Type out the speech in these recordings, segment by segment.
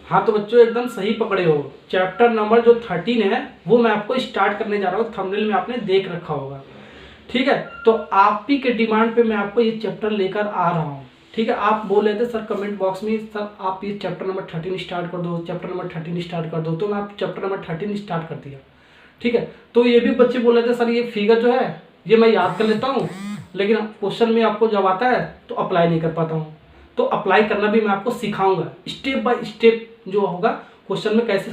हाँ तो बच्चों एकदम सही पकड़े हो। चैप्टर नंबर जो 13 है वो मैं आपको स्टार्ट करने जा रहा हूँ। थंबनेल में आपने देख रखा होगा, ठीक है। तो आप ही के डिमांड पे मैं आपको ये चैप्टर लेकर आ रहा हूँ, ठीक है। आप बोल रहे थे सर कमेंट बॉक्स में सर आप ये चैप्टर नंबर 13 स्टार्ट कर दो, चैप्टर नंबर 13 स्टार्ट कर दो, तो मैं आप चैप्टर नंबर 13 स्टार्ट कर दिया, ठीक है। तो ये भी बच्चे बोल रहे थे सर ये फिगर जो है ये मैं याद कर लेता हूँ, लेकिन क्वेश्चन में आपको जब आता है तो अप्लाई नहीं कर पाता हूँ। तो अप्लाई करना भी मैं आपको सिखाऊंगा, स्टेप बाय स्टेप जो होगा क्वेश्चन में कैसे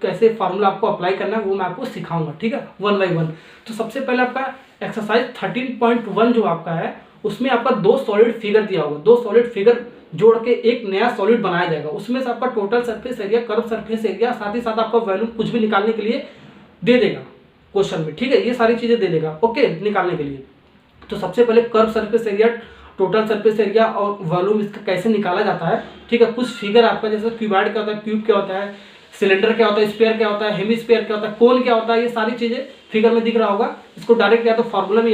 कैसे फार्मूला आपको अप्लाई करना है वो मैं आपको सिखाऊंगा, ठीक है, 1 बाय 1। तो सबसे पहले आपका एक्सरसाइज 13.1 जो आपका है उसमें आपका 2 सॉलिड फिगर दिया होगा। 2 सॉलिड फिगर जोड़ के एक नया सॉलिड बनाया जाएगा। उसमें से आपका total surface area, curve surface area, साथ ही साथ आपका वैल्यू कुछ भी निकालने के लिए दे देगा क्वेश्चन में, ठीक है। ये सारी चीजें दे देगा ओके निकालने के लिए। तो सबसे पहले curve surface area, total surface area और वॉल्यूम इसका कैसे निकाला जाता है, ठीक है। कुछ फिगर आपका जैसे क्यूबॉइड क्या होता है, क्यूब क्या होता है, सिलेंडर क्या होता है, स्फीयर क्या होता है, हेमिस्फीयर क्या होता है, कोन क्या होता है, ये सारी चीजें फिगर में दिख रहा होगा। इसको डायरेक्ट या तो फॉर्मूला में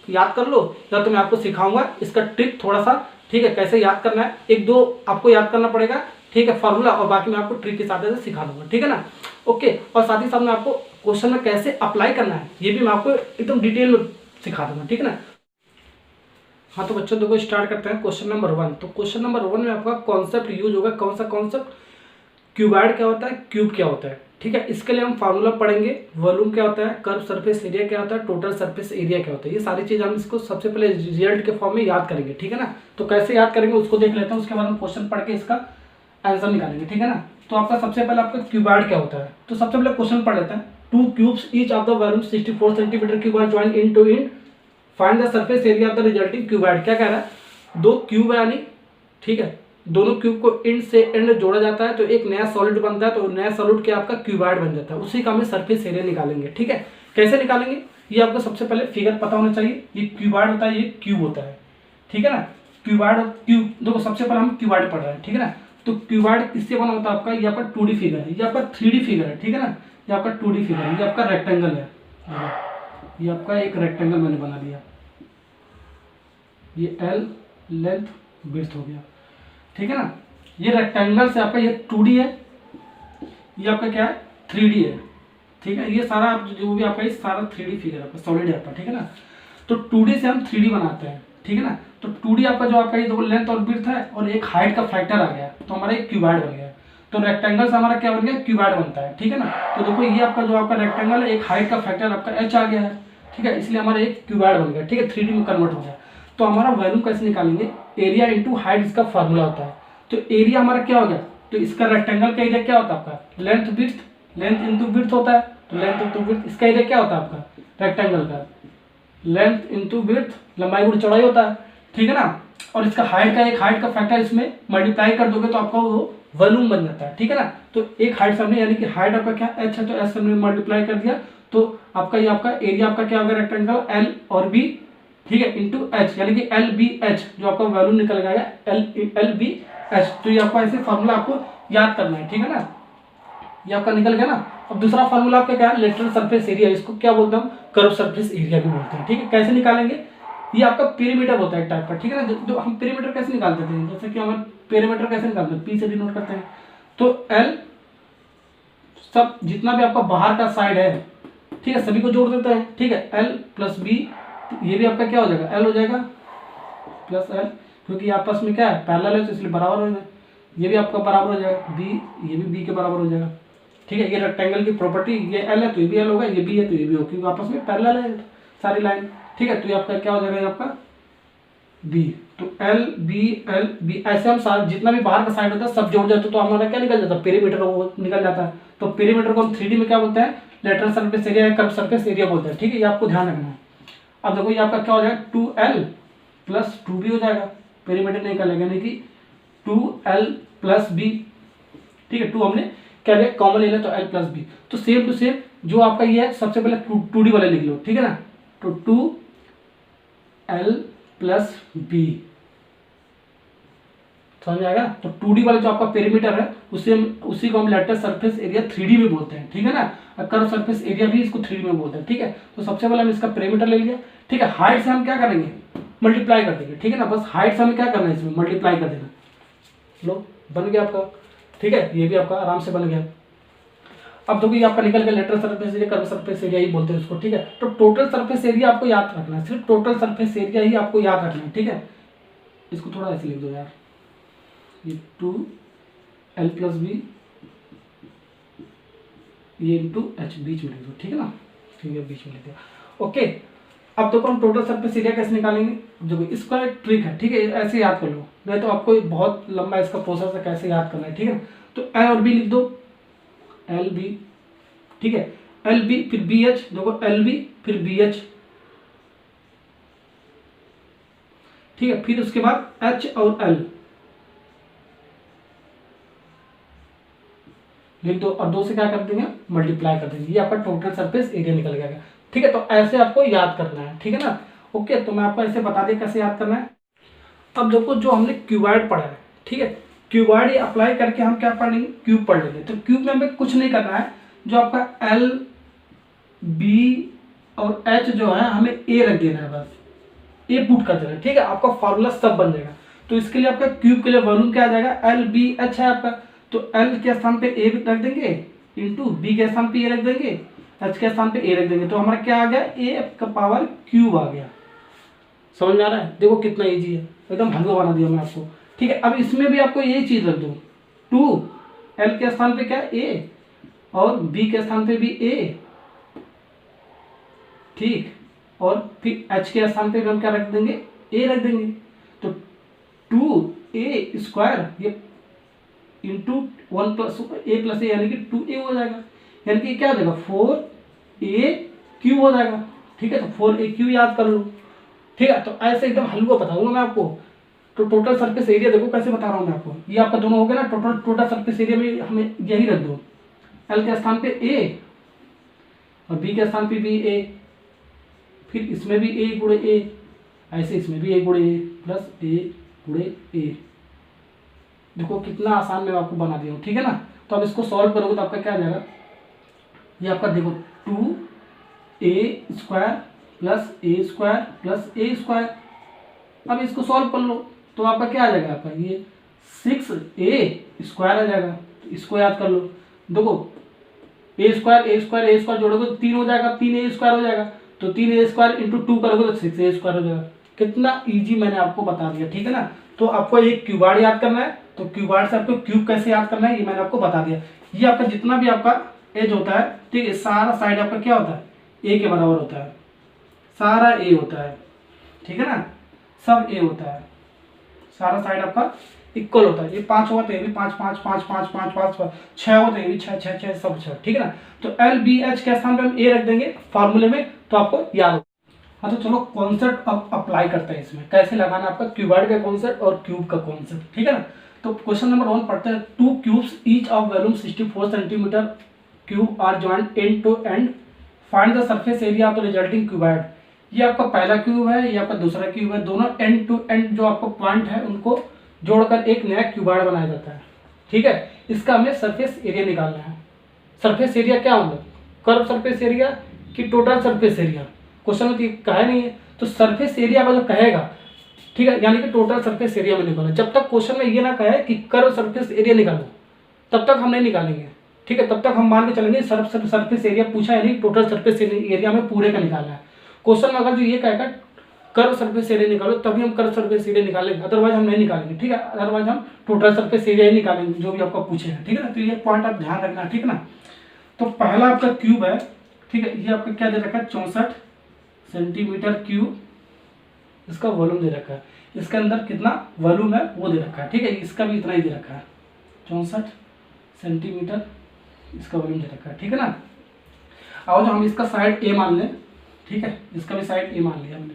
याद कर लो या तो मैं आपको सिखाऊंगा इसका ट्रिक थोड़ा सा, ठीक है, कैसे याद करना है। 1-2 आपको याद करना पड़ेगा, ठीक है, फॉर्मूला, और बाकी मैं आपको ट्रिक के साथ सिखा दूंगा, ठीक है ना, ओके। और साथ ही साथ मैं आपको क्वेश्चन में कैसे अप्लाई करना है ये भी मैं आपको एकदम डिटेल में सिखा दूंगा, ठीक है ना। हाँ तो बच्चों देखो स्टार्ट करते हैं क्वेश्चन नंबर 1। तो क्वेश्चन नंबर 1 में आपका कॉन्सेप्ट यूज होगा। कौन सा कॉन्सेप्ट? क्यूबॉइड क्या होता है, क्यूब क्या होता है, ठीक है। इसके लिए हम फार्मूला पढ़ेंगे। वॉल्यूम क्या होता है, कर्व सरफेस एरिया क्या होता है, टोटल सरफेस एरिया क्या होता है, ये सारी चीज हम इसको सबसे पहले रिजल्ट के फॉर्म में याद करेंगे, ठीक है ना। तो कैसे याद करेंगे उसको देख लेते हैं, उसके बाद हम क्वेश्चन पढ़ के इसका आंसर निकालेंगे, ठीक है ना। तो आपका सबसे पहले आपका क्यूबॉइड क्या होता है, तो सबसे पहले क्वेश्चन पढ़ लेते हैं। 2 cubes each of the volume 64 centimetre cube are joined in to in, find the surface area of the resulting cuboid. क्या कह रहा है, 2 क्यूब है यानी, ठीक है, दोनों क्यूब को एंड से एंड जोड़ा जाता है तो एक नया सॉलिड बनता है। तो नया सॉलिड क्या आपका क्यूबॉइड बन जाता है। उसी का हमें सरफेस एरिया निकालेंगे, ठीक है। कैसे निकालेंगे ये आपको सबसे पहले फिगर पता होना चाहिए। ये क्यूबॉइड होता है, ये क्यूब होता है, ठीक है ना। क्यूबॉइड और क्यूब देखो सबसे पहले हम क्यूबॉइड पढ़ रहे हैं, ठीक है ना। तो क्यूबॉइड किससे बना होता है आपका, ये आपका 2D फिगर है, ये आपका 3D फिगर है, ठीक है ना। ये आपका 2D फिगर है, ये आपका रेक्टेंगल है, ये आपका एक रेक्टेंगल मैंने बना दिया। ये L लेंथ विड्थ हो गया, ठीक है ना। ये रेक्टेंगल से आपका ये 2D है, ये आपका क्या है 3D है, ठीक है। ये सारा आप जो भी आपका ये सारा 3D फिगर आपका सॉलिड है आपका, ठीक है ना। तो 2D से हम 3D बनाते हैं, ठीक है ना। तो 2D आपका जो आपका ये देखो लेंथ और विड्थ है और एक हाइट का फैक्टर आ गया तो हमारा एक क्यूबॉइड बन गया। तो रेक्टेंगल से हमारा क्या बन गया, क्यूबॉइड बनता है, ठीक है ना। तो देखो ये आपका जो आपका रेक्टेंगल है, एक हाइट का फैक्टर आपका h आ गया है, ठीक है, इसलिए हमारा एक क्यूबॉइड बन गया, ठीक है, 3D में कन्वर्ट हो गया। तो हमारा वैल्यू कैसे निकालेंगे, एरिया इंटू हाइट इसका फार्मूला होता है। तो एरिया हमारा क्या हो गया, तो इसका रेक्टेंगल का एरिया क्या होता है आपका, length width, length into width होता है। तो लेंथ इंटू विड्थ, इसका एरिया क्या होता है आपका रेक्टेंगल का, लेंथ इंटू विड्थ, लंबाई गुण चौड़ाई होता है, ठीक है ना। और इसका हाइट का एक हाइट का फैक्टर इसमें मल्टीप्लाई कर दोगे तो आपका वो वॉल्यूम बन जाता है, ठीक है ना। तो एक हाइट सामने यानी कि हाइट आपका क्या h है, तो h हमने मल्टीप्लाई कर दिया तो आपका ये आपका एरिया आपका क्या होगा रेक्टेंगल L और B, ठीक है, इंटू h यानी कि LBH जो आपका वॉल्यूम निकल गया LBH। तो ये आपका ऐसे फॉर्मूला आपको याद करना है, ठीक है ना। ये आपका निकल गया ना। अब दूसरा फॉर्मूला आपका क्या है, लेटरल सरफेस एरिया, इसको क्या बोलते हैं हम, कर्व सरफेस एरिया भी बोलते हैं, ठीक है। कैसे निकालेंगे, ये आपका पेरीमीटर होता है एक टाइप का, ठीक है ना। जो हम पेरीमीटर कैसे निकालते थे, जैसे कि हम पेरीमीटर कैसे निकालते हैं, P से डिनोट करते हैं। तो L सब जितना भी आपका बाहर का साइड है, ठीक है, सभी को जोड़ देते हैं, ठीक है, L प्लस B, ये भी आपका क्या हो जाएगा L हो जाएगा प्लस L, क्योंकि आपस में क्या है पैरेलल है तो इसलिए बराबर हो जाएगा। ये भी आपका बराबर हो जाएगा B, ये भी B के बराबर हो जाएगा, ठीक है। ये रेक्टेंगल की प्रॉपर्टी, ये L है तो ये भी L होगा, ये B है तो ये भी होगा, क्योंकि आपस में पैरेलल है सारी लाइन, ठीक है। तो ये आपका क्या हो जाएगा, ये आपका B। तो LB ऐसे हम सारे जितना भी बाहर का साइड होता है सब जोड़ जाते तो हमारा क्या निकल जाता है, पेरीमीटर वो निकल जाता है। तो पेरीमीटर को हम 3D में क्या बोलते हैं, लेटरल सरफेस एरिया या कर्व सरफेस एरिया बोलते हैं, ठीक है। ये आपको ध्यान रखना है। अब देखो ये आपका क्या हो जाएगा 2L प्लस 2B हो जाएगा, पेरीमीटर निकलेगा यानी कि 2L प्लस B, ठीक है। 2 हमने क्या लिया कॉमन ले लिया तो L प्लस B। तो सेम टू सेम जो आपका ये है सबसे पहले 2D वाले लिख लो, ठीक है ना। तो 2L प्लस B समझ में आएगा। तो 2D वाले जो आपका पेरीमीटर है उसी को हम लेटरल सरफेस एरिया 3D में बोलते हैं, ठीक है ना। कर्व सरफेस एरिया भी इसको 3D में बोलते हैं, ठीक है। तो सबसे पहले हम इसका पेरीमीटर ले लिया, ठीक है। हाइट से हम क्या करेंगे, मल्टीप्लाई कर देंगे, ठीक है ना। बस हाइट से हमें क्या करना है, इसमें मल्टीप्लाई कर देना, लो बन गया आपका, ठीक है, ये भी आपका आराम से बन गया। अब देखो ये आपका निकल गया lateral surface area, curve surface area ही बोलते हैं उसको, ठीक है। तो टोटल सरफेस एरिया आपको याद रखना है, सिर्फ टोटल सरफेस एरिया ही आपको याद रखना है, ठीक है। इसको थोड़ा ऐसे लिख दो यार, ये 2l+b ये × h बीच में लिख दो, ठीक है ना, ठीक है बीच में लिख दिया, ओके। अब देखो हम टोटल सरफेस एरिया कैसे निकालेंगे, देखो इसका एक ट्रिक है, ठीक है, ऐसे याद कर लो, नहीं तो आपको बहुत लंबा इसका प्रोसेस है कैसे याद करना है, ठीक है। तो l और b लिख दो, LB, ठीक है, LB फिर BH, देखो LB फिर BH, ठीक है, फिर उसके बाद H और L लिख दो और 2 से क्या कर देंगे, मल्टीप्लाई कर देंगे, ये आपका टोटल सरफेस एरिया निकल गया, ठीक है। तो ऐसे आपको याद करना है, ठीक है ना, ओके। तो मैं आपको ऐसे बता दें कैसे याद करना है। अब देखो जो हमने क्यूबॉइड पढ़ा है, ठीक है, क्यूबॉइड अप्लाई करके हम क्या पढ़ेंगे, क्यूब पढ़ लेंगे। तो क्यूब में हमें कुछ नहीं करना है, जो आपका L B और H जो है हमें A रख देना है, बस A पुट कर देना है, ठीक है, आपका फॉर्मूला सब बन जाएगा। तो इसके लिए आपका क्यूब के लिए वॉल्यूम क्या आ जाएगा, LBH है आपका, तो L के स्थान पे A रख देंगे, इंटू B के स्थान पे A रख देंगे, H के स्थान पे A रख देंगे, तो हमारा क्या आ गया, A का पावर क्यूब आ गया। समझ में आ रहा है, देखो कितना इजी है, एकदम हलवा बना दिया मैं आपको, ठीक है। अब इसमें भी आपको यही चीज रख दो, 2 L के स्थान पे क्या A और B के स्थान पे भी A, ठीक, और फिर H के स्थान पे भी हम क्या रख देंगे, A रख देंगे। तो 2A² ये इंटू 1+A यानी कि 2A हो जाएगा, यानी कि क्या हो जाएगा, 4A³ हो जाएगा, ठीक है। तो 4A³ याद कर लो, ठीक है। तो ऐसे एकदम हलवा बताऊंगा मैं आपको। तो टोटल सरफेस एरिया देखो कैसे बता रहा हूँ मैं आपको, ये आपका दोनों हो गया ना, टोटल सरफेस एरिया में हमें यही रख दो, L के स्थान पे A और B के स्थान पे भी A, फिर इसमें भी A गुणे A, ऐसे इसमें भी A गुणे A प्लस A गुणे A। देखो कितना आसान मैं आपको बना दिया हूँ, ठीक है ना। तो अब इसको सॉल्व करोगे तो आपका क्या आ जाएगा, ये आपका देखो 2A² plus A² plus A²। अब इसको सॉल्व कर लो तो आपका क्या आ जाएगा, आपका ये 6A² आ जाएगा। तो इसको याद कर लो, देखो A² जोड़ोगे तो 3 हो जाएगा, 3A² हो जाएगा, तो 3A² इंटू 2 करोगे तो 6A² हो जाएगा। कितना इजी मैंने आपको बता दिया, ठीक है ना। तो आपको एक क्यूबॉइड याद करना है, तो क्यूबॉइड से आपको क्यूब कैसे याद करना है ये मैंने आपको बता दिया। ये आपका जितना भी आपका एज होता है, ठीक है, सारा साइड आपका क्या होता है, A के बराबर होता है, सारा A होता है, ठीक है ना, सब A होता है, सारा साइड आपका इक्वल होता है। ये 5 होगा तो ये भी 5 5 5 5 5 5 5 6 होगा तो ये भी 6 6 6 सब 6, ठीक है ना। तो LBH के स्थान पे हम A रख देंगे फॉर्मूले में, तो आपको याद होगा। हाँ तो चलो कॉन्सेप्ट अब अप्लाई करते हैं इसमें, कैसे लगाना आपका क्यूबॉइड का कॉन्सेप्ट और क्यूब का कॉन्सेप्ट, ठीक है ना। तो क्वेश्चन नंबर 1 पढ़ते हैं, 2 cubes each of volume 64 centimetre cube are joint end to end, find the surface area of the resulting cuboid. ये आपका पहला क्यूब है, ये आपका दूसरा क्यूब है, दोनों एंड टू एंड जो आपका पॉइंट है उनको जोड़कर एक नया क्यूबॉइड बनाया जाता है, ठीक है। इसका हमें सरफेस एरिया निकालना है। सरफेस एरिया क्या मतलब, कर्व सरफेस एरिया कि टोटल सरफेस एरिया, क्वेश्चन में तो कहा नहीं है, तो सरफेस एरिया का जो कहेगा, ठीक है, यानी कि टोटल सरफेस एरिया में निकालना। जब तक क्वेश्चन में ये ना कहे कि कर्व सरफेस एरिया निकालो तब तक हम नहीं निकालेंगे, ठीक है। तब तक हम मान के चलेंगे सरफेस एरिया पूछा यानी टोटल सरफेस एरिया में पूरे का निकालना है। क्वेश्चन में अगर जो ये कहेगा कर्व सरफेस एरिया निकालो तभी हम कर्व सरफेस एरिया निकालेंगे, अदरवाइज हम नहीं निकालेंगे, ठीक है। अदरवाइज हम टोटल सरफेस एरिया ही निकालेंगे जो भी आपका पूछेगा, ठीक है ना। तो ये पॉइंट आप ध्यान रखना, ठीक है ना। तो पहला आपका क्यूब है, ठीक है, ये आपका क्या दे रखा है, 64 सेंटीमीटर क्यूब, इसका वॉल्यूम दे रखा है, इसके अंदर कितना वॉल्यूम है वो दे रखा है, ठीक है, इसका भी इतना ही दे रखा है, 64 सेंटीमीटर इसका वॉल्यूम दे रखा है, ठीक है ना। और जो हम इसका साइड ए मान लें, ठीक है, इसका भी साइड ए मान लिया हमने,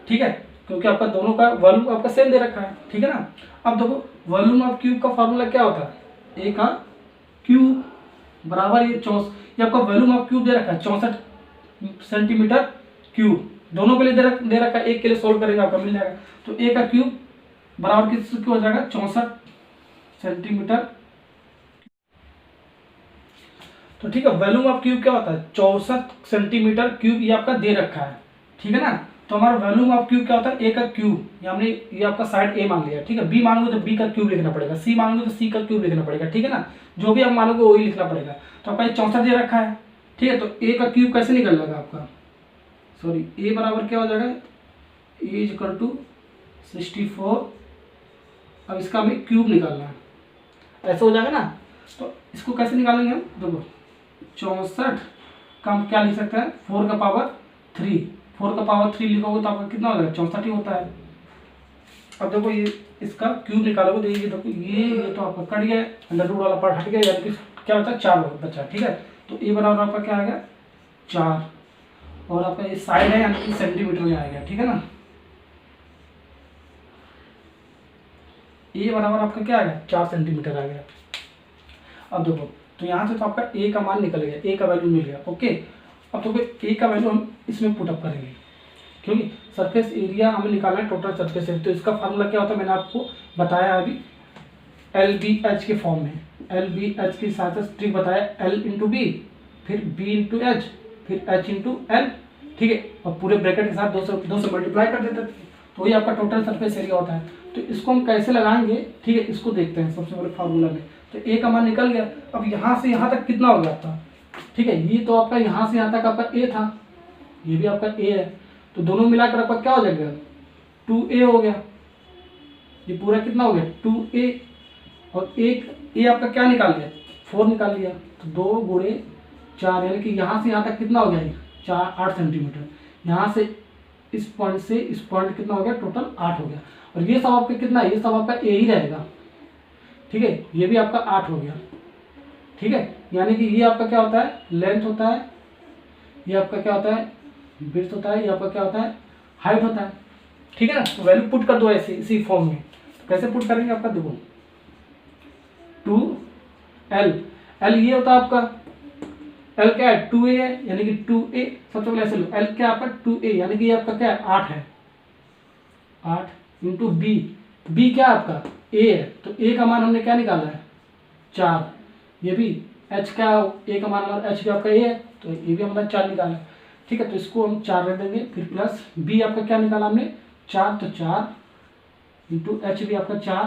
ठीक है, क्योंकि आपका दोनों का वॉल्यूम आपका सेम दे रखा है, ठीक है ना। अब देखो वॉल्यूम ऑफ क्यूब का फॉर्मूला क्या होता है, ए का क्यूब बराबर ये आपका वॉल्यूम ऑफ क्यूब दे रखा है 64 सेंटीमीटर क्यूब, दोनों के लिए दे रखा है, एक के लिए सोल्व करेंगे आपका मिल जाएगा। तो ए का क्यूब बराबर किस क्यों हो जाएगा, 64 सेंटीमीटर। तो ठीक है, वॉल्यूम ऑफ क्यूब क्या होता है, 64 सेंटीमीटर क्यूब ये आपका दे रखा है, ठीक है ना। तो हमारा वॉल्यूम ऑफ क्यूब क्या होता है, ए का क्यूब, ये आपका साइड ए मान लिया, ठीक है। बी मानोगे तो बी का क्यूब लिखना पड़ेगा, सी मानोगे तो सी का क्यूब लिखना पड़ेगा, ठीक है ना। जो भी आप मानोगे वही लिखना पड़ेगा। तो आपका 64 दे रखा है, ठीक है। तो ए का क्यूब कैसे निकल जाएगा आपका, सॉरी, ए बराबर क्या हो जाएगा, ए इक्वल टू 64। अब इसका हमें क्यूब निकालना है, ऐसे हो जाएगा ना। तो इसको कैसे निकालेंगे हम, देखो 64 का हम क्या लिख सकते हैं, 4 का पावर 3, 4 का पावर 3 लिखोगे तो आपका कितना हो जाएगा, 64 ही होता है। अब देखो ये इसका क्यूब निकालोगे तो ये देखो ये तो आपका कट गया, अंडर रूट वाला पार्ट हट गया, यानी कि क्या होता है 4 बचा, ठीक है। तो ए बराबर आपका क्या आएगा 4, और आपका ये साइड है यानी कि सेंटीमीटर में आएगा, ठीक है ना। ए बराबर आपका क्या आएगा 4 सेंटीमीटर आ गया। अब देखो तो यहाँ से तो आपका ए का मान निकल गया, ए का वैल्यू मिल गया, ओके। अब तो ए का वैल्यू हम इसमें पुटअप करेंगे, क्योंकि सरफेस एरिया हमें निकालना है, टोटल सरफेस एरिया। तो इसका फार्मूला क्या होता है मैंने आपको बताया अभी, एल बी एच के फॉर्म में। एल बी एच के साथ ट्रिक बताया, एल इंटू बी, फिर बी इंटू एच, फिर एच इंटू एल, ठीक है। और पूरे ब्रैकेट के साथ 2 से मल्टीप्लाई कर देते थे, तो वही आपका टोटल सरफेस एरिया होता है। तो इसको हम कैसे लगाएंगे, ठीक है, इसको देखते हैं सबसे पहले फार्मूला में। तो ए का मान निकल गया। अब यहाँ से यहाँ तक कितना हो गया आपका, ठीक है। ये तो आपका यहाँ से यहाँ तक आपका ए था, ये भी आपका ए है, तो दोनों मिलाकर आपका क्या हो जाएगा 2a हो गया। ये पूरा कितना हो गया 2a, और एक ए आपका क्या निकाल लिया 4 निकाल लिया। तो 2 गुणे 4 यानी कि यहाँ से यहाँ तक कितना हो गया 8 सेंटीमीटर। यहाँ से इस पॉइंट कितना हो गया, टोटल 8 हो गया। और ये सब आपका कितना है, ये सब आपका ए ही रहेगा, ठीक है। ये भी आपका 8 हो गया, ठीक है। यानी कि ये आपका क्या होता है, लेंथ होता है, ये आपका क्या होता है विड्थ होता है, ये आपका क्या होता है हाइट होता है, ठीक है ना। तो वैल्यू पुट कर दो ऐसे इसी फॉर्म में। तो कैसे पुट करेंगे आपका, देखो 2l, l ये होता है आपका, l क्या है 2a है, यानी कि 2a सबसे पहले ऐसे लो, l क्या आपका 2a, यानी कि ये आपका क्या है 8 है, 8 इंटू b, b क्या आपका a है, तो a का मान हमने क्या निकाला है 4। ये भी h का a का मान हमारा h भी आपका a है, तो ये भी हमारा 4 निकाला है, ठीक है। तो इसको हम 4 रख देंगे, फिर प्लस b आपका क्या निकाला हमने 4, तो 4 इंटू h भी आपका 4,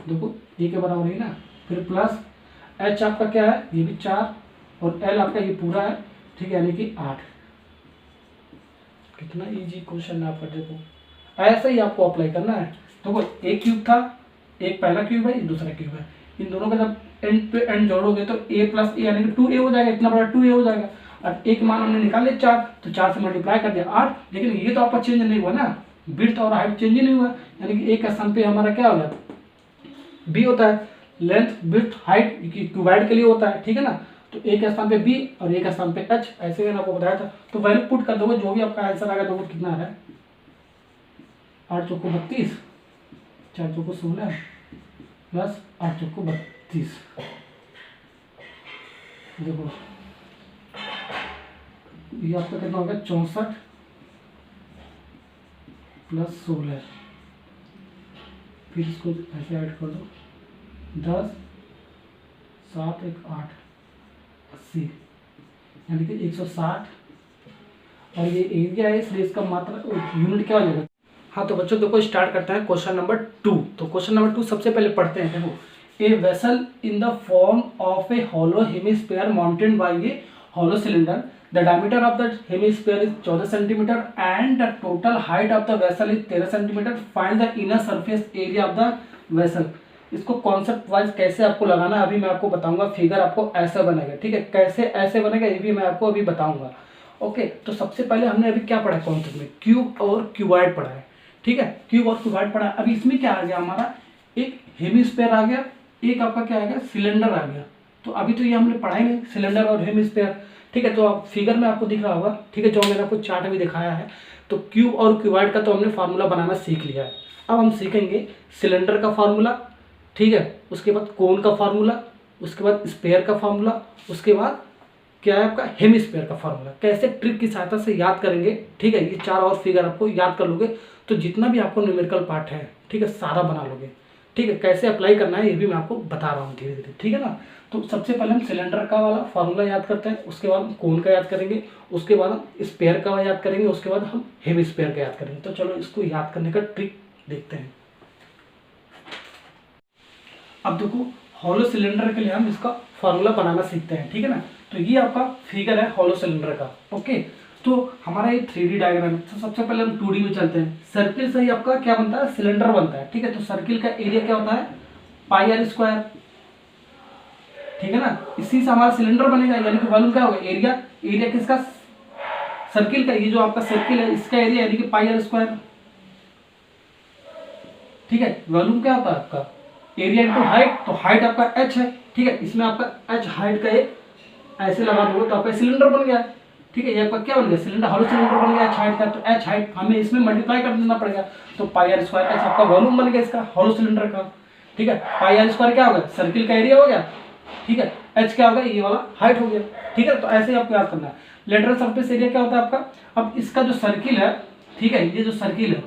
देखो a के बराबर है ना, फिर प्लस h आपका क्या है ये भी 4, और l आपका ये पूरा है, ठीक है, यानी कि 8। कितना इजी क्वेश्चन है आपका, देखो ऐसे ही आपको अप्लाई करना है। देखो एक क्यूब था, एक पहला क्यूब है, दूसरा क्यूब है, इन दोनों का जब एंड पे एंड जोड़ोगे तो a प्लस ए यानी कि 2a हो जाएगा, इतना बड़ा 2a हो जाएगा। और एक मान हमने निकाल लिया 4, तो 4 से मल्टीप्लाई कर दिया 8, लेकिन ये तो आपका चेंज नहीं हुआ ना, विड्थ और हाइट चेंज नहीं हुआ, यानी कि एक स्थान पे हमारा क्या हो गया b होता है, लेंथ विड्थ हाइट क्यूबाइड के लिए होता है, ठीक है ना। तो एक स्थान पे b और एक स्थान पे h, ऐसे मैंने आपको बताया था। तो वैल्यू पुट कर दोगे, जो भी आपका आंसर आएगा, देखो कितना आ रहा है 8 चौको 32, 4 चौको 16 प्लस 8 चौको 32, देखो ये आपका कितना हो गया 64 प्लस 16, फिर इसको ऐसे ऐड कर दो 10 7 1 8 80, यानी कि 160, और ये एरिया है इसलिए इसका मात्रा यूनिट क्या हो जाएगा। हाँ तो बच्चों देखो स्टार्ट करते हैं क्वेश्चन नंबर 2। तो क्वेश्चन नंबर 2 सबसे पहले पढ़ते हैं। देखो a vessel in the form of a hollow hemisphere mounted by a hollow cylinder, the diameter of the hemisphere is 14 centimetre and the total height of the vessel is 13 centimetre, find the inner surface area of the vessel. इसको concept wise कैसे आपको लगाना है अभी मैं आपको बताऊंगा। Figure आपको ऐसा बनेगा, ठीक है, कैसे ऐसे बनेगा ये भी मैं आपको अभी बताऊंगा। ओके, तो सबसे पहले हमने अभी क्या पढ़ा है कॉन्सेप्ट में, क्यूब और क्यूबॉइड पढ़ा है, ठीक है, क्यूब और क्यूबॉइड पढ़ा है। अभी इसमें क्या आ गया हमारा, एक हेमिस्फीयर आ गया, एक आपका क्या आ गया सिलेंडर आ गया। तो अभी तो ये हमने पढ़ा ही नहीं सिलेंडर और हेमिस्फीयर, ठीक है। तो आप फिगर में आपको दिख रहा होगा, ठीक है, जो मैंने आपको चार्ट भी दिखाया है। तो क्यूब और क्यूबॉइड का तो हमने फार्मूला बनाना सीख लिया है। अब हम सीखेंगे सिलेंडर का फार्मूला, ठीक है, उसके बाद कोन का फार्मूला, उसके बाद स्पेयर का फार्मूला, उसके बाद क्या है आपका हेमिस्फीयर का फार्मूला। कैसे ट्रिक की सहायता से याद करेंगे, ठीक है, ये 4 और फिगर आपको याद कर लोगे तो जितना भी आपको न्यूमेरिकल पार्ट है, ठीक है, सारा बना लोगे। ठीक है, कैसे अप्लाई करना है ये भी मैं आपको बता रहा हूँ धीरे धीरे, ठीक है ना। तो सबसे पहले हम सिलेंडर का वाला फार्मूला याद करते हैं, उसके बाद हम कोन का याद करेंगे, उसके बाद हम स्पेयर का याद करेंगे, उसके बाद हम हेमी स्पेयर का याद करेंगे। तो चलो इसको याद करने का ट्रिक देखते हैं। अब देखो हॉलो सिलेंडर के लिए हम इसका फार्मूला बनाना सीखते हैं, ठीक है ना। तो ये आपका फिगर है हॉलो सिलेंडर का, ओके। तो हमारा ये 3D डायग्राम है। तो सबसे पहले हम 2D में चलते हैं। सर्किल से ही आपका क्या बनता है, सिलेंडर बनता है, ठीक है। तो सर्किल का एरिया क्या होता है, पाई आर स्क्वायर, ठीक है ना। इसी से हमारा सिलेंडर बनेगा, यानी कि वॉल्यूम क्या होगा, एरिया। एरिया किसका, सर्किल का, ये जो आपका सर्किल है इसका एरिया यानी कि पाई आर स्क्वायर, ठीक है। वॉल्यूम क्या होता है आपका, एरिया इंटू हाइट। तो हाइट आपका h है, ठीक है। इसमें आपका h हाइट का एक ऐसे लगा दोगे तो आपका सिलेंडर बन गया, ठीक है। ये आपका क्या बन गया, सिलेंडर, हॉलो सिलेंडर बन गया h हाइट का। तो h हाइट हमें इसमें मल्टीप्लाई कर देना पड़ेगा, तो पाई आर स्क्वायर h आपका वॉल्यूम बन गया इसका हॉलो सिलेंडर का, ठीक है। पाई आर स्क्वायर क्या होगा, सर्किल का एरिया हो गया, ठीक है। h क्या होगा, ये वाला हाइट हो गया, ठीक है। तो ऐसे ही आपको याद करना है। लेटरल सरफेस एरिया क्या होता है आपका, अब इसका जो सर्किल है, ठीक है, ये जो सर्किल है,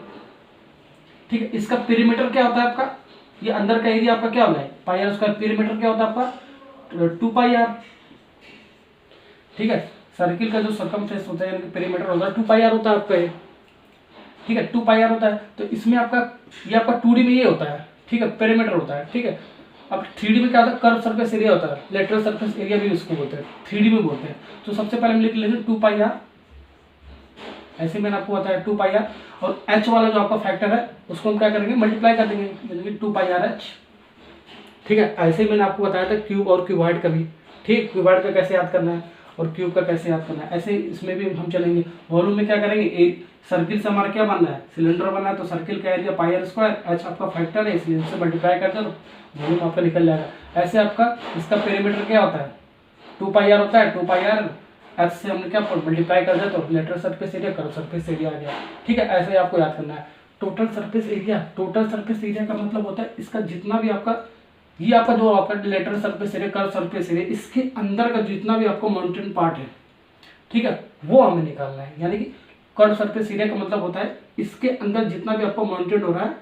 ठीक है, इसका पेरीमीटर क्या होता है आपका, ये अंदर का एरिया आपका क्या होगा, पाई आर स्क्वायर। पेरीमीटर क्या होता है आपका 2 पाई आर, ठीक है। सर्किल का जो सरकमफ्रेंस होता है यानी कि पेरीमीटर होता है 2 पाई आर होता है आपका, ठीक है, 2 पाई आर होता है। तो इसमें आपका ये आपका 2D में ये होता है, ठीक है, पेरीमीटर होता है, ठीक है। अब 3D में क्या होता है, कर्व सरफेस एरिया होता है, लेटरल सरफेस एरिया भी उसको बोलते हैं, 3D में बोलते हैं। तो सबसे पहले हम लिख लेंगे 2 पाई आर, ऐसे मैंने आपको बताया 2 पाई आर। और h वाला जो आपका फैक्टर है उसको हम क्या करेंगे, मल्टीप्लाई कर देंगे, यानी कि 2 पाई आर h, ठीक है। ऐसे ही मैंने आपको बताया था क्यूब और क्यूबॉइड का भी, ठीक, क्यूबॉइड का कैसे याद करना है और क्यूब का कैसे याद करना है, ऐसे इसमें भी हम चलेंगे। वॉल्यूम में क्या करेंगे, एक सर्किल से हमारा क्या बनना है, सिलेंडर बनना है। तो सर्किल का area pi are square, h आपका फैक्टर है इसलिए इससे मल्टीप्लाई कर दो, वॉल्यूम आपका निकल जाएगा। ऐसे आपका इसका पेरीमीटर क्या होता है, 2 पाई आर होता है। 2 पाई आर h से हमने क्या मल्टीप्लाई कर दिया तो lateral surface area, curve surface area आ गया, ठीक है। ऐसे आपको याद करना है। Total surface area, total surface area का मतलब होता है इसका जितना भी आपका, ये आपका जो आपका lateral surface area, curve surface area, इसके अंदर का जितना भी आपको माउंटेन पार्ट है, ठीक है, वो हमें निकालना है। यानी कि कर्व सरफेस एरिया का मतलब होता है इसके अंदर जितना भी आपको माउंटेन हो रहा है,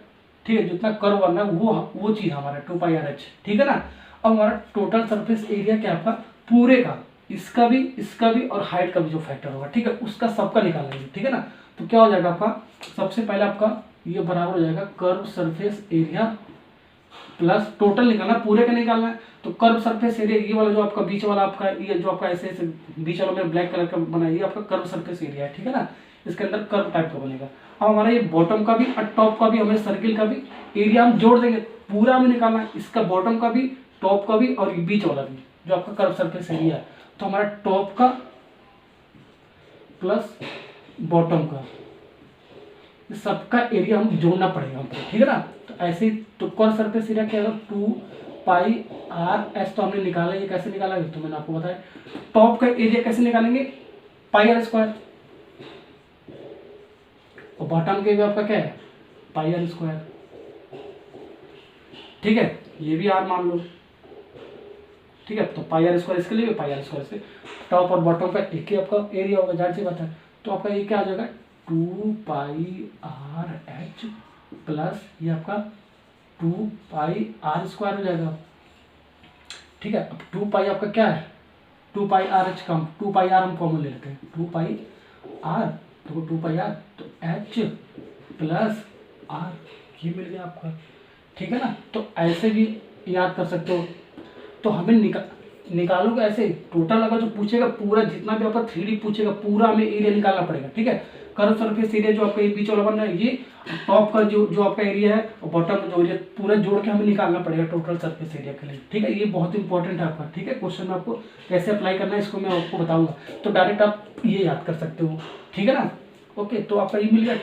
ठीक है, जितना कर्व बनना है वो चीज हमारा 2 पाई आर h, ठीक है ना। अब हमारा टोटल सरफेस एरिया क्या आपका, पूरे का, इसका भी और हाइट का भी जो फैक्टर होगा, ठीक है, उसका सबका निकाल लेंगे, ठीक है ना। तो क्या हो जाएगा आपका, सबसे पहले आपका ये बराबर हो जाएगा curve surface area plus total निकालना, पूरे का निकालना है। तो कर्व सरफेस एरिया, ये वाला जो आपका बीच वाला आपका, ये जो आपका ऐसे ऐसे बीच वाला में ब्लैक कलर का बना है, ये आपका कर्व सरफेस एरिया है, ठीक है ना। इसके अंदर कर्व टाइप का बनेगा। अब हमारा ये बॉटम का भी और टॉप का भी, हमें सर्किल का भी एरिया हम जोड़ देंगे, पूरा हमें निकालना है, इसका बॉटम का भी, टॉप का भी और बीच वाला भी जो आपका कर्व सरफेस एरिया है। तो हमारा टॉप का प्लस बॉटम का सबका एरिया हम जोड़ना पड़ेगा हमको, ठीक है ना। तो ऐसे ही तो कर्व सरफेस एरिया क्या होगा, 2 पाई आर एस, तो हमने निकाला, ये कैसे निकाला तो मैंने आपको बताया। टॉप का एरिया कैसे निकालेंगे, पाई आर स्क्वायर, और बॉटम के भी आपका क्या है, पाई आर स्क्वायर, ठीक है, ये भी आर मान लो, ठीक है। तो पाई आर स्क्वायर इसके लिए, पाई आर स्क्वायर से टॉप और बॉटम का एक ही आपका एरिया होगा, जाहिर सी बात है। तो आपका ये क्या आ जाएगा, 2 पाई आर एच प्लस ये आपका 2 पाई आर स्क्वायर हो जाएगा, ठीक है। अब 2 पाई आपका क्या है, 2 पाई आर एच का 2 पाई आर हम कॉमन ले लेते हैं, 2 पाई आर, तो 2 पाई आर, तो एच प्लस आर, ये मिल गया आपका, ठीक है ना। तो ऐसे भी याद कर सकते हो। तो हमें निकालोगे ऐसे, टोटल अगर जो पूछेगा पूरा जितना भी आपका 3D पूछेगा पूरा हमें एरिया निकालना पड़ेगा, ठीक है। कर्व सरफेस एरिया जो आपका ये बीच वाला बन रहा है, ये टॉप का जो आपका एरिया है और बॉटम का जो एरिया, पूरा जोड़ के हमें निकालना पड़ेगा टोटल सरफेस एरिया के लिए, ठीक है। ये बहुत इंपॉर्टेंट है आपका, ठीक है। क्वेश्चन में आपको कैसे अप्लाई करना है इसको मैं आपको बताऊंगा, तो डायरेक्ट आप ये याद कर सकते हो, ठीक है ना। ओके, तो आपका ये मिल गया,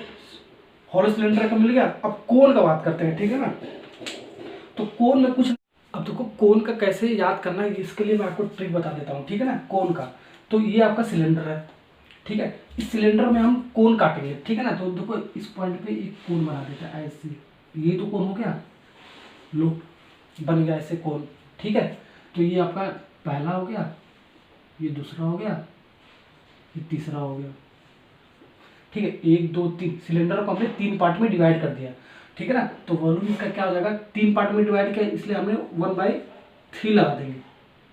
हॉलो सिलेंडर का मिल गया। अब कोन का बात करते हैं, ठीक है ना। तो कोन में कुछ, अब देखो कोन का कैसे याद करना है इसके लिए मैं आपको ट्रिक बता देता हूँ, ठीक है ना। कोन का, तो ये आपका सिलेंडर है, ठीक है। इस सिलेंडर में हम कोन काटेंगे, ठीक है ना। तो देखो इस पॉइंट पे एक कोन बना देता है ऐसे, ये तो कोन हो गया, लो बन गया ऐसे कोन, ठीक है। तो ये आपका पहला हो गया, ये दूसरा हो गया, ये तीसरा हो गया, ठीक है। 1 2 3 सिलेंडर को हमने 3 पार्ट में डिवाइड कर दिया। ठीक है ना। तो वॉल्यूम का क्या हो जाएगा, 3 पार्ट में डिवाइड किया इसलिए हमने 1/3 लगा देंगे,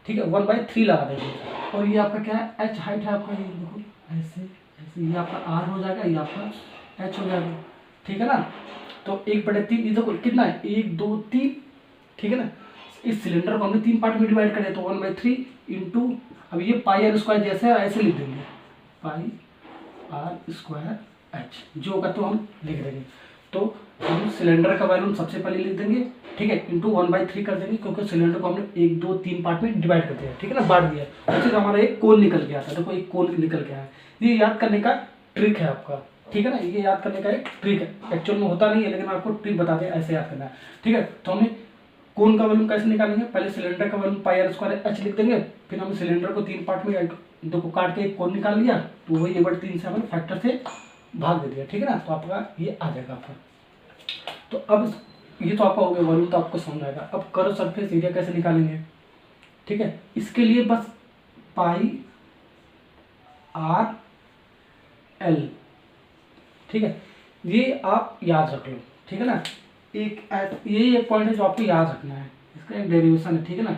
ठीक है, 1/3 लगा देंगे। और ये आपका क्या है, h हाइट है आपका, ये देखो ऐसे ऐसे, ये आपका r हो जाएगा, ये आपका h हो जाएगा, ठीक है ना। तो 1/3 ये देखो कितना है, 1 2 3, ठीक है ना। इस सिलेंडर को हमने 3 पार्ट में डिवाइड करें तो 1/3 इंटू, अब ये पाई आर स्क्वायर जैसे है ऐसे लिख देंगे, पाई आर स्क्वायर h जो होगा तो हम लिख देंगे। तो हम सिलेंडर का वैल्यूम सबसे पहले लिख देंगे, ठीक है, इंटू 1/3 कर देंगे क्योंकि सिलेंडर को हमने 1 2 3 पार्ट में डिवाइड कर दिया, ठीक है ना, बांट दिया। उससे हमारा एक कोन निकल गया था, देखो एक कोन निकल गया है। ये याद करने का ट्रिक है आपका, ठीक है ना, ये याद करने का एक ट्रिक है, एक्चुअल में होता नहीं है लेकिन मैं आपको ट्रिक बताते हैं ऐसे याद करना है, ठीक है। तो हमें कोन का वैल्यूम कैसे निकालेंगे, पहले सिलेंडर का volume pi are square h लिख देंगे, फिर हम सिलेंडर को 3 पार्ट में देखो काट के एक कोन निकाल लिया, तो वही 1/3 से हमने फैक्टर से भाग दे दिया, ठीक है ना। तो आपका ये आ जाएगा आपका। तो अब ये तो आपका हो गया वॉल्यूम, तो आपको समझ आएगा। अब कर्व सरफेस एरिया कैसे निकालेंगे, ठीक है, इसके लिए बस पाई आर एल, ठीक है, ये आप याद रख लो, ठीक है ना। ये एक पॉइंट है जो आपको याद रखना है, इसका एक डेरिवेशन है, ठीक है ना,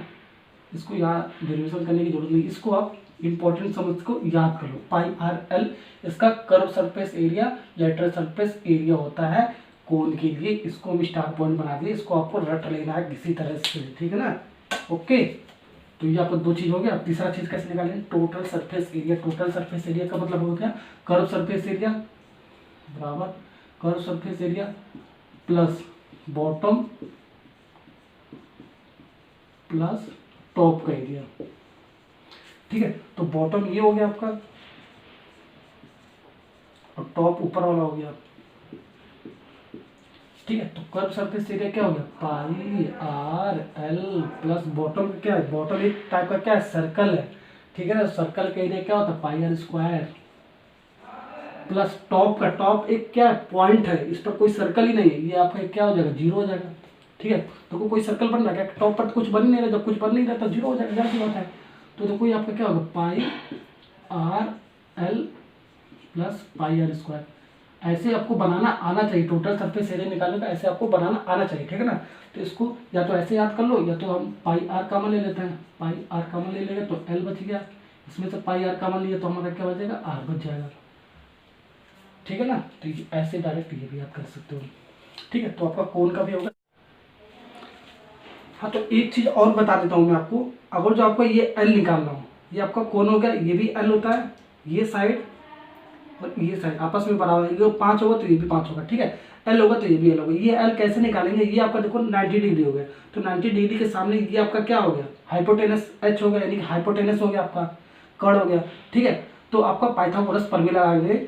इसको याद डेरिवेशन करने की जरूरत नहीं, इसको आप इंपॉर्टेंट समझ को याद कर लो। पाई आर एल इसका curve surface area, lateral surface area होता है कोन के लिए, इसको हम स्टार पॉइंट बना दिए, इसको आपको रट लेना है किसी तरह से, ठीक है ना। ओके, तो ये आपको 2 चीज हो गया। तीसरा चीज कैसे निकालेंगे, total surface area. Total surface area का मतलब हो गया कर्व सरफेस एरिया बराबर curve surface area plus bottom plus top का एरिया, ठीक है। तो बॉटम ये हो गया आपका और टॉप ऊपर वाला हो गया, ठीक है। तो कर्व सरफेस एरिया क्या हो गया, पाई आर एल प्लस बॉटम क्या है, बॉटम एक टाइप का क्या है, सर्कल है, ठीक है ना। सर्कल का एरिया क्या होता है, पाई आर स्क्वायर प्लस टॉप का, टॉप एक क्या है, पॉइंट है, इस पर कोई सर्कल ही नहीं है, ये आपका क्या हो जाएगा, 0 हो जाएगा, ठीक है। तो कोई सर्कल बन रहा है क्या, टॉप पर कुछ बन नहीं रहा, जब कुछ बन नहीं रहा तो 0 हो जाएगा, जैसी बात है। तो देखो ये आपका क्या होगा, pi R L plus pi are square, ऐसे आपको बनाना आना चाहिए। टोटल सरफेस एरिया निकालने का ऐसे आपको बनाना आना चाहिए, ठीक है ना। तो इसको या तो ऐसे याद कर लो, या तो हम पाई आर कॉमन ले लेते हैं, पाई आर कॉमन ले लेंगे तो एल बच गया, इसमें से पाई आर कॉमन लिया तो हमारा क्या बचेगा, आर बच जाएगा, ठीक है ना। तो ऐसे डायरेक्ट ये भी आप कर सकते हो, ठीक है। तो आपका कोन का भी होगा। हाँ, तो एक चीज और बता देता हूँ मैं आपको, अगर जो आपको ये एल निकालना हो, ये आपका कोन हो गया, ये भी एल होता है, ये साइड और ये साइड आपस में बराबर, ये 5 होगा तो ये भी 5 होगा, ठीक है। एल होगा तो ये भी एल होगा। ये एल कैसे निकालेंगे, ये आपका देखो 90 डिग्री हो गया, तो 90 डिग्री के सामने ये आपका क्या हो गया, हाइपोटेनस एच हो गया, यानी कि हाइपोटेनस हो गया आपका, कर्ण हो गया, ठीक है। तो आपका पाइथागोरस फॉर्मूला आएंगे,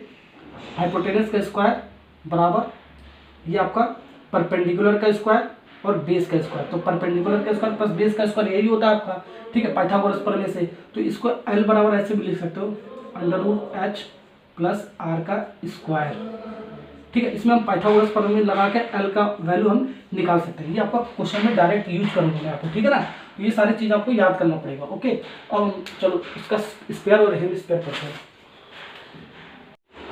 हाइपोटेनस का स्क्वायर बराबर ये आपका परपेंडिकुलर का स्क्वायर और बेस का स्क्वायर। तो परपेंडिकुलर का स्क्वायर प्लस बेस का स्क्वायर यही होता है आपका, ठीक है, पाइथागोरस प्रमेय से। तो इसको एल बराबर ऐसे भी लिख सकते हो, √h प्लस आर का स्क्वायर, ठीक है। इसमें हम पाइथागोरस प्रमेय लगा के एल का वैल्यू हम निकाल सकते हैं। ये आपका क्वेश्चन में डायरेक्ट यूज करूंगा मैं आपको, ठीक है ना। तो ये सारी चीज आपको याद करना पड़ेगा, ओके। और चलो इसका स्पेयर और हेम स्पेयर पढ़ते हैं।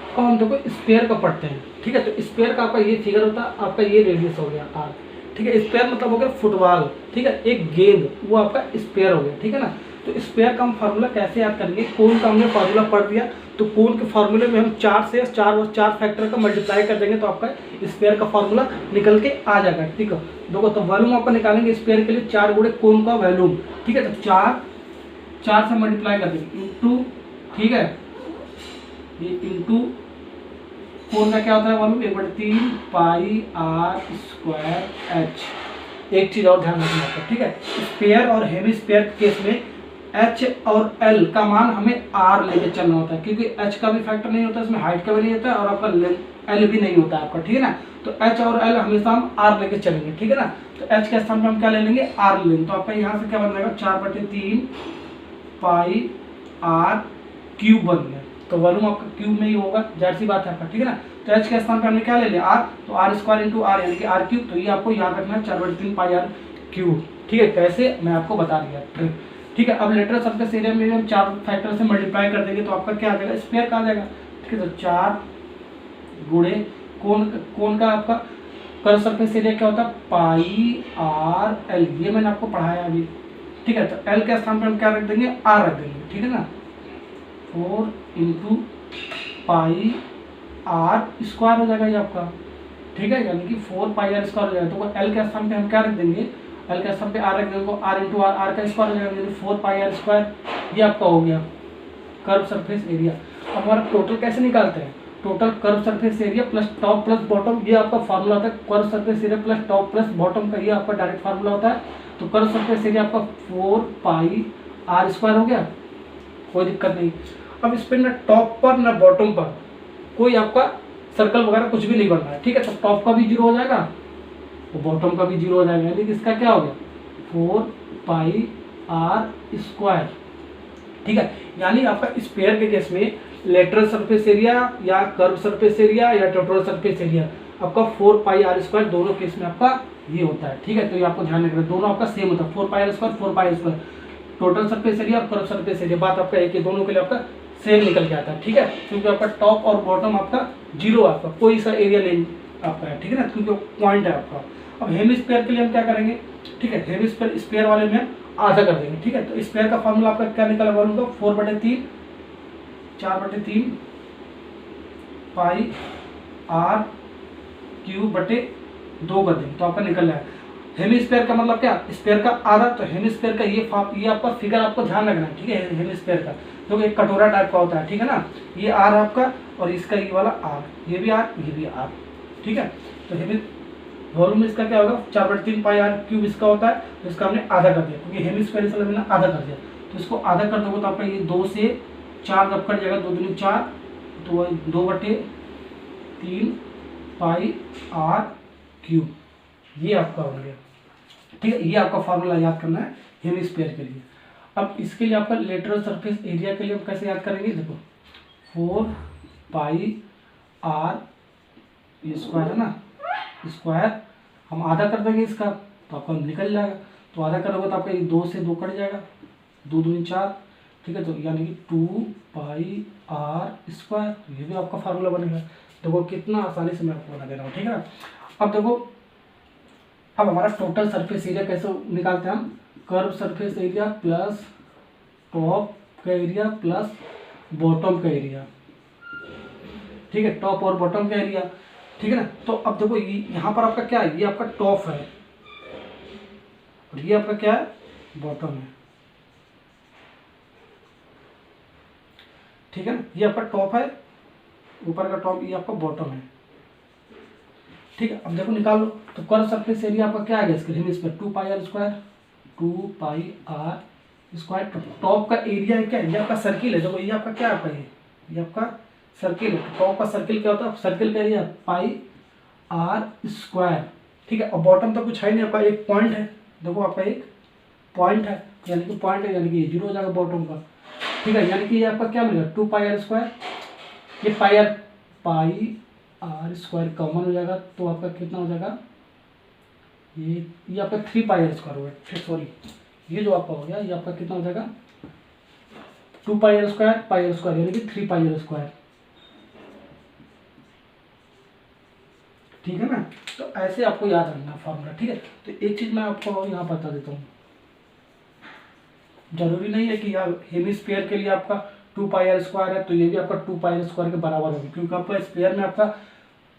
अब हम देखो स्पेयर का पढ़ते हैं, ठीक है। तो स्पेयर का आपका ये फिगर होता है, आपका ये रेडियस हो गया आर, ठीक है। स्पेयर मतलब हो गया फुटबॉल, ठीक है, एक गेंद, वो आपका स्पेयर हो गया, ठीक है ना। तो स्पेयर का हम फार्मूला कैसे याद करेंगे, कोन का हमने फार्मूला पढ़ दिया, तो कोन के फार्मूले में हम 4 से 4 फैक्टर का मल्टीप्लाई कर देंगे तो आपका स्पेयर का फार्मूला निकल के आ जाएगा, ठीक है। देखो तो वॉल्यूम आपका निकालेंगे स्पेयर के लिए 4 गुणे कोन का वॉल्यूम, ठीक है। तो 4 से मल्टीप्लाई कर देंगे इंटू, ठीक है, ये इंटू कोन का क्या होता है volume, 1/3 pi are square h. एक चीज और ध्यान रखना आपको, ठीक है, स्पेयर और हेमी स्पेयर केस में एच और एल का मान हमें आर लेके चलना होता है, क्योंकि एच का भी फैक्टर नहीं होता, इसमें हाइट का भी नहीं होता है और आपका एल भी नहीं होता है आपका, ठीक है ना। तो एच और एल हमेशा हम आर लेके चलेंगे, ठीक है ना। तो एच के स्थान पर हम क्या ले लेंगे, आर ले लेंगे। तो आपका यहाँ से क्या बन जाएगा, 4/3 पाई आर क्यूब बन गया। तो वॉल्यूम आपका क्यूब में ही होगा, जाहिर सी बात है आपका, ठीक है ना। तो एच के स्थान पर हमने क्या ले लिया, आर, तो आर स्क्वायर इंटू आर यानी कि आर क्यूब। तो ये आपको याद रखना है 4/3 पाई आर क्यूब, ठीक है। कैसे मैं आपको बता दिया, ठीक है। अब लेटरल सरफेस एरिया में हम 4 फैक्टर से मल्टीप्लाई कर देंगे तो आपका क्या आ जाएगा, स्पेयर का आ जाएगा, ठीक है। तो 4 गुणे कोन का आपका कर्व सरफेस एरिया क्या होता है, पाई आर एल, ये मैंने आपको पढ़ाया अभी, ठीक है। तो एल के स्थान पे हम क्या रख देंगे, आर रख देंगे, ठीक है ना। 4 इंटू पाई आर स्क्वायर हो जाएगा ये आपका, ठीक है, यानी कि 4 पाई आर स्क्वायर हो जाएगा। तो एल के स्थान पे हम क्या रख देंगे, एल के स्थान पे आर रख देंगे, आर इंटू आर, आर का स्क्वायर हो जाएगा, यानी 4 पाई आर स्क्वायर, ये आपका हो गया कर्व सरफेस एरिया। अब हमारा टोटल कैसे निकालते हैं, total curve surface area plus top plus bottom, ये आपका फार्मूला होता है। Curve surface area plus top plus bottom का ये आपका डायरेक्ट फार्मूला होता है। तो कर्व सरफेस एरिया आपका 4 पाई आर स्क्वायर हो गया, कोई दिक्कत नहीं। अब इस पर ना टॉप पर ना बॉटम पर कोई आपका सर्कल वगैरह कुछ भी नहीं बनना है, ठीक है। तो टॉप का भी 0 हो जाएगा और बॉटम का भी 0 हो जाएगा, यानी कि इसका क्या हो गया 4 पाई आर स्क्वायर, ठीक है। यानी आपका स्फीयर के केस में लेटरल सरफेस एरिया या कर्व सरफेस एरिया या टोटल सरफेस एरिया आपका 4 पाई आर स्क्वायर, दोनों केस में आपका ये होता है, ठीक है। तो ये आपको ध्यान रखना है, दोनों आपका सेम होता है, 4 pi are square 4 pi square, total surface area और कर्व सरफेस एरिया, बात आपका एक ही, दोनों के लिए आपका सेम निकल के आता है, ठीक है। क्योंकि आपका टॉप और बॉटम आपका 0 आपका कोई सा एरिया नहीं आपका है, ठीक है ना, क्योंकि पॉइंट है आपका। अब हेमिस्फीयर के लिए हम क्या करेंगे, ठीक है, हेमिस्फीयर स्फीयर वाले में हम आधा कर देंगे, ठीक है। तो स्फीयर का फॉर्मूला आपका क्या निकला बोलूँगा, 4/3 4/3 पाई आर क्यूब बटे 2 कर देंगे, तो आपका निकल रहा है। हेमिस्फीयर का मतलब क्या, स्फीयर का आधा, तो हेमिस्फीयर का ये आपका फिगर आपको ध्यान रखना है, ठीक है। हेमिस्फीयर का जो एक कटोरा टाइप का होता है, ठीक है ना, ये आर आपका और इसका ये वाला आर, ये भी आर ये भी आर, ठीक है। तो वॉल्यूम इसका क्या होगा 4/3 पाई आर क्यूब इसका होता है, तो इसका हमने आधा कर दिया, क्योंकि हेमिस्फीयर इसलिए मैंने आधा कर दिया। तो इसको आधा कर दोगे तो आपका ये 2 से 4 जब कट जाएगा, 2 दूनी 4, तो 2/3 पाई आर क्यूब, ये आपका हो गया, ठीक है। ये आपका फार्मूला याद करना है हेमिस्फीयर के लिए। अब इसके लिए आपका लेटरल सरफेस एरिया के लिए हम कैसे याद करेंगे, देखो 4 पाई आर स्क्वायर है ना, स्क्वायर हम आधा कर देंगे इसका, तो आपका निकल जाएगा। तो आधा करोगे तो आपका ये 2 से 2 कट जाएगा, 2 दूनी 4, ठीक है। तो यानी कि 2 पाई आर स्क्वायर, ये भी आपका फार्मूला बनेगा। देखो कितना आसानी से मैं आपको बना दे रहा हूँ, ठीक है ना। अब देखो, अब हमारा टोटल सरफेस एरिया कैसे निकालते हैं हम, curve surface area plus top का एरिया प्लस बॉटम का एरिया, ठीक है, टॉप और बॉटम का एरिया, ठीक है ना। तो अब देखो यहाँ पर आपका क्या है, ये आपका टॉप है और ये आपका क्या है बॉटम है, ठीक है ना। ये आपका टॉप है, ऊपर का टॉप, ये आपका बॉटम है, ठीक है। अब देखो निकाल लो, तो कर्व सरफेस एरिया आपका क्या आ गया इसके hemisphere 2 pi are square, 2 pi are square. Top का एरिया है क्या, ये आपका सर्किल है, देखो ये आपका क्या आपका ये आपका सर्किल है। टॉप का सर्किल क्या होता है, सर्किल का एरिया पाई आर स्क्वायर, ठीक है। और बॉटम तो कुछ है नहीं, आपका एक पॉइंट है, देखो आपका एक पॉइंट है, यानी कि पॉइंट है, यानी कि ये 0 हो जाएगा बॉटम का, ठीक है। यानी कि ये आपका क्या मिलेगा 2 पाई आर स्क्वायर, ये पाई आर स्क्वायर कॉमन हो जाएगा, तो आपका कितना हो जाएगा, ये आपका 3 पाई आर स्क्वायर हो गया, सॉरी ये जो आपका हो गया ये आपका कितना हो जाएगा 2 पाई आर स्क्वायर यानी कि 3 पाई आर स्क्वायर, ठीक है ना। तो ऐसे आपको याद रखना फॉर्मूला, ठीक है। तो एक चीज मैं आपको यहाँ बता देता हूँ, जरूरी नहीं है कि यार हेमिस्फीयर के लिए आपका 2 पाई आर स्क्वायर है तो ये भी आपका 2 पाई आर स्क्वायर के बराबर होगा, क्योंकि आपका स्फीयर में आपका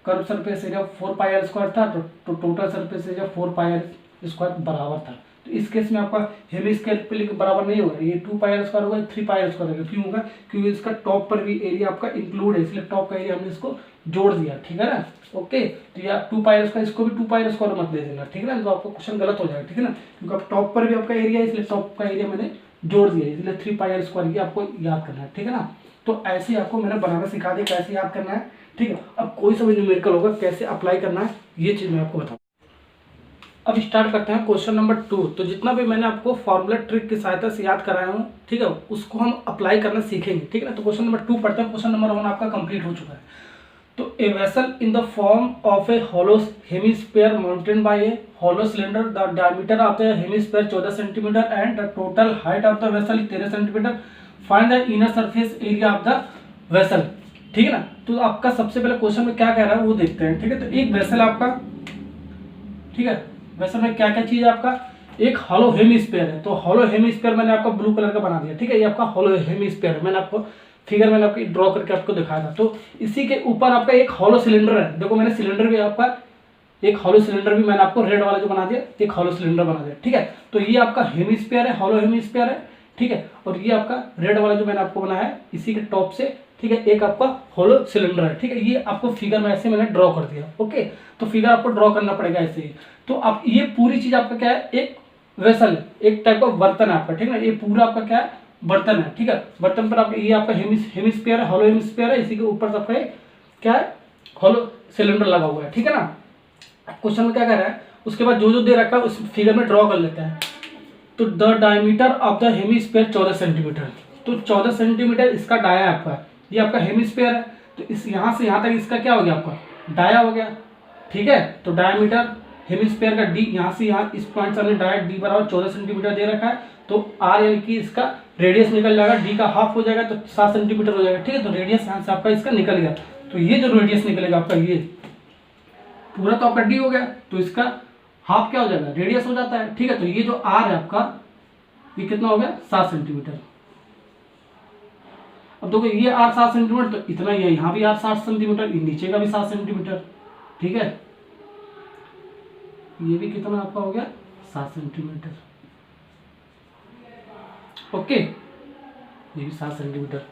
curve surface area 4 pi are square था, तो total surface area 4 pi are square बराबर था। तो इस केस में आपका हेमिस्फीयर के लिए बराबर नहीं होगा, ये 2 पाई आर स्क्वायर होगा, 3 पाई आर स्क्वायर होगा, क्यों होगा, क्योंकि इसका टॉप पर भी एरिया आपका इंक्लूड है, इसलिए टॉप का एरिया हमने इसको जोड़ दिया, ठीक है ना। ओके, तो या 2 पाई आर स्क्वायर, इसको भी 2 पाई आर स्क्वायर मत दे देना, ठीक है ना, तो आपको क्वेश्चन गलत हो जाएगा, ठीक है ना, क्योंकि आप टॉप पर भी आपका एरिया है, इसलिए टॉप का एरिया मैंने जोड़ दिया, इसलिए 3 पाई आर स्क्वायर की आपको याद करना है, ठीक है ना। तो ऐसे आपको मैंने बनाना सिखा दिया कैसे याद करना है, ठीक है। अब कोई सा भी न्यूमेरिकल होगा कैसे अप्लाई करना है ये चीज़ मैं आपको बताऊँ। अब स्टार्ट करते हैं क्वेश्चन नंबर 2। तो जितना भी मैंने आपको फॉर्मूला ट्रिक की सहायता से याद कराया हूँ, ठीक है, उसको हम अप्लाई करना सीखेंगे, ठीक है ना। तो क्वेश्चन नंबर 2 पढ़ते हैं, क्वेश्चन नंबर 1 आपका कंप्लीट हो चुका है। तो a vessel in the form of a hollow hemisphere mounted by a hollow cylinder, the diameter of the hemisphere 14 centimetre and the total height of the vessel 13 centimetre, find the inner surface area of the vessel, ठीक है ना। तो आपका सबसे पहले question में क्या कह रहा है वो देखते हैं, ठीक है। तो एक वेसल आपका ठीक है। वेसल में क्या क्या चीज़ है आपका, एक हॉलो हेमिस्फीयर है, तो हॉलो हेमिस्फीयर मैंने आपका ब्लू कलर का बना दिया, ठीक है। ये आपका हॉलो हेमिस्फीयर है, मैंने आपको फिगर मैंने आपको ड्रॉ करके आपको दिखाया था। तो इसी के ऊपर आपका एक हॉलो सिलेंडर है, देखो मैंने सिलेंडर भी आपका एक हॉलो सिलेंडर भी मैंने आपको रेड वाला जो बना दिया, एक हॉलो सिलेंडर बना दिया, ठीक है। तो ये आपका हेमिस्फीयर है, हॉलो हेमिस्फीयर है, ठीक है। और ये आपका रेड वाला जो मैंने आपको बनाया है इसी के टॉप से, ठीक है, एक आपका हॉलो सिलेंडर है, ठीक है। ये आपको फिगर में ऐसे मैंने ड्रॉ कर दिया, ओके। तो फिगर आपको ड्रॉ करना पड़ेगा ऐसे ही। तो अब ये पूरी चीज आपका क्या है, एक वेसल, एक टाइप का बर्तन है आपका, ठीक है। ये पूरा आपका क्या है, बर्तन है, ठीक है। बर्तन पर आपका ये आपका हेमिस्फीयर है, हॉलो हेमिस्फीयर है, इसी के ऊपर आपका क्या है, हॉलो सिलेंडर लगा हुआ है, ठीक है ना। क्वेश्चन में क्या कर रहा है, उसके बाद जो जो दे रखा है उस फिगर में ड्रॉ कर लेते हैं। तो the diameter of the hemisphere 14 centimetre, तो 14 सेंटीमीटर इसका डाया है आपका, ये आपका हेमिस्फीयर है। तो इस यहाँ से यहाँ तक इसका क्या हो गया, आपका डाया हो गया, ठीक है। तो डायमीटर हेमिस्फीयर का डी, यहाँ से यहाँ इस पॉइंट से हमने डाया डी बराबर 14 सेंटीमीटर दे रखा है। तो आर यानी कि इसका रेडियस निकल जाएगा, डी का हाफ हो जाएगा तो 7 सेंटीमीटर हो जाएगा, ठीक है। तो रेडियस यहाँ से आपका इसका निकल गया। तो ये जो रेडियस निकलेगा आपका, ये पूरा तो आपका डी हो गया, तो इसका हाफ क्या हो जाएगा, रेडियस हो जाता है, ठीक है। तो ये जो आर है आपका, ये कितना हो गया, 7 सेंटीमीटर। अब देखो ये आर 7 सेंटीमीटर, तो इतना ही है, यहाँ भी आर 7 सेंटीमीटर, नीचे का भी 7 सेंटीमीटर, ठीक है। ये भी कितना आपका हो गया, 7 सेंटीमीटर, ओके। ये भी 7 सेंटीमीटर,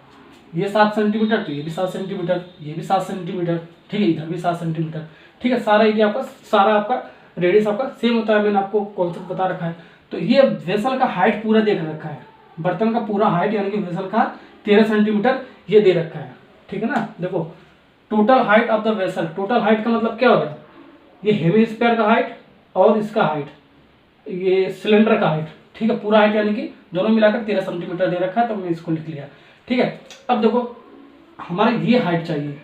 ये 7 सेंटीमीटर, तो ये भी 7 सेंटीमीटर, ये भी 7 सेंटीमीटर, ठीक है। इधर भी 7 सेंटीमीटर, ठीक है। सारा एरिया आपका, सारा आपका रेडियस आपका सेम होता है, मैंने आपको कॉन्सेप्ट बता रखा है। तो ये वेसल का हाइट पूरा देख रखा है, बर्तन का पूरा हाइट यानी कि वेसल का 13 सेंटीमीटर ये दे रखा है, ठीक है ना। देखो total height of the vessel, total height का मतलब क्या होगा, ये हेमिस्फीयर का हाइट और इसका हाइट, ये सिलेंडर का हाइट, ठीक है। पूरा हाइट यानी कि दोनों मिलाकर 13 सेंटीमीटर दे रखा है, तो हमने इसको लिख लिया, ठीक है। अब देखो हमारे ये हाइट चाहिए,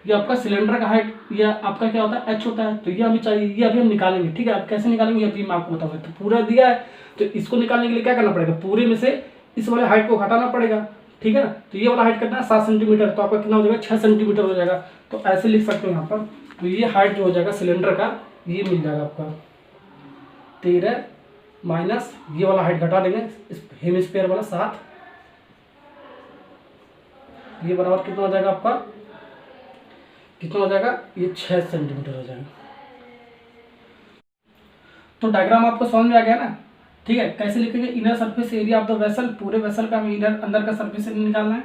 ये आपका सिलेंडर का हाइट, ये आपका क्या होता है, एच होता है, तो ये हमें चाहिए, ये अभी हम निकालेंगे, ठीक है। अब कैसे निकालेंगे अभी मैं आपको बताऊंगा। तो पूरा दिया है, तो इसको निकालने के लिए क्या करना पड़ेगा, पूरे में से इस वाले हाइट को घटाना पड़ेगा, ठीक है ना। तो ये वाला हाइट करना है 7 सेंटीमीटर, तो आपका कितना हो जाएगा, 6 सेंटीमीटर हो जाएगा। तो ऐसे लिख सकते हो यहाँ पर। तो ये हाइट जो हो जाएगा सिलेंडर का, ये मिल जाएगा आपका 13 माइनस ये वाला हाइट घटा देंगे, इस हेमिस्फीयर वाला 7, ये बराबर कितना हो जाएगा आपका, कितना हो जाएगा, ये 6 सेंटीमीटर हो जाएगा। तो डायग्राम आपको समझ में आ गया ना, ठीक है। कैसे लिखेंगे, inner surface area of the vessel, पूरे वेसल का हमें इनर अंदर का सरफेस एरिया निकालना है।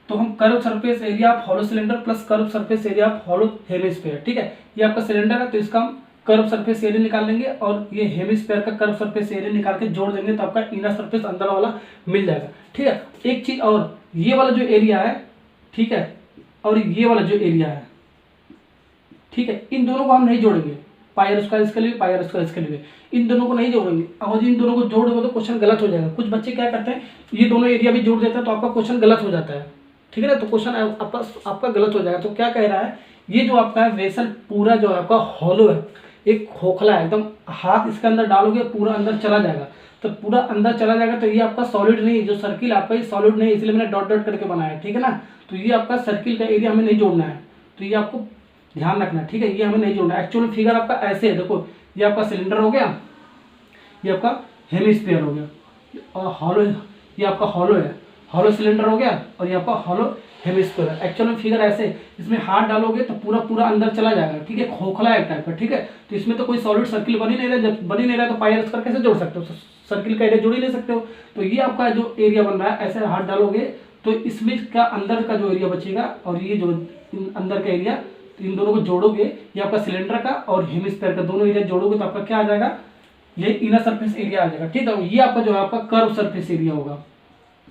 तो हम curve surface area of hollow cylinder plus curve surface area of hollow hemisphere, ठीक है। ये आपका सिलेंडर है, तो इसका हम कर्व सरफेस एरिया निकाल लेंगे, और ये हेमिस्फीयर का कर्व सरफेस एरिया निकाल के जोड़ देंगे, तो आपका इनर सरफेस अंदर वाला मिल जाएगा, ठीक है। एक चीज और, ये वाला जो एरिया है, ठीक है, और ये वाला जो एरिया है, ठीक है, इन दोनों को हम नहीं जोड़ेंगे, पायर स्क्वायर इसके लिए, पायर स्क्वायर इसके लिए, इन दोनों को नहीं जोड़ेंगे। और इन दोनों को जोड़ोगे तो क्वेश्चन गलत हो जाएगा। कुछ बच्चे क्या करते हैं, ये दोनों एरिया भी जोड़ देते हैं, तो आपका क्वेश्चन गलत हो जाता है, ठीक है ना। तो क्वेश्चन आपका गलत हो जाएगा। तो क्या कह रहा है, ये जो आपका वेसल पूरा जो है आपका हॉलो है, एक खोखला है एकदम, हाथ इसके अंदर डालोगे पूरा अंदर चला जाएगा, तो पूरा अंदर चला जाएगा। तो ये आपका सॉलिड नहीं है, जो सर्किल आपका ये सॉलिड नहीं है, इसलिए मैंने डॉट डॉट करके बनाया है, ठीक है ना। तो ये आपका सर्किल का एरिया हमें नहीं जोड़ना है, तो ये आपको ध्यान रखना है, ठीक है। ये हमें नहीं जोड़ना है। एक्चुअल फिगर आपका ऐसे है, देखो ये आपका सिलेंडर हो गया, ये आपका हेमिस्फीयर हो गया, और हॉलो, ये आपका हॉलो है, हॉलो सिलेंडर हो गया, और ये आपका हॉलो हेमिस्फीयर है। एक्चुअल फिगर ऐसे, इसमें हाथ डालोगे तो पूरा पूरा अंदर चला जाएगा, ठीक है, खोखला एक टाइप का, ठीक है। तो इसमें तो कोई सॉलिड सर्किल बन ही नहीं रहा, जब बन ही नहीं रहा तो पायर स्क्वायर कैसे जोड़ सकते हो, सर्किल का एरिया जोड़ ही नहीं सकते हो। तो ये आपका जो एरिया बन रहा है, ऐसे हाथ डालोगे तो इसमें का अंदर का जो एरिया बचेगा, और ये जो अंदर का एरिया, तो इन दोनों को जोड़ोगे, ये आपका सिलेंडर का और हेमिस्फीयर का दोनों एरिया जोड़ोगे, तो आपका क्या आ जाएगा, ये इनर सरफेस एरिया आ जाएगा, ठीक है। ये आपका जो है आपका कर्व सरफेस एरिया होगा,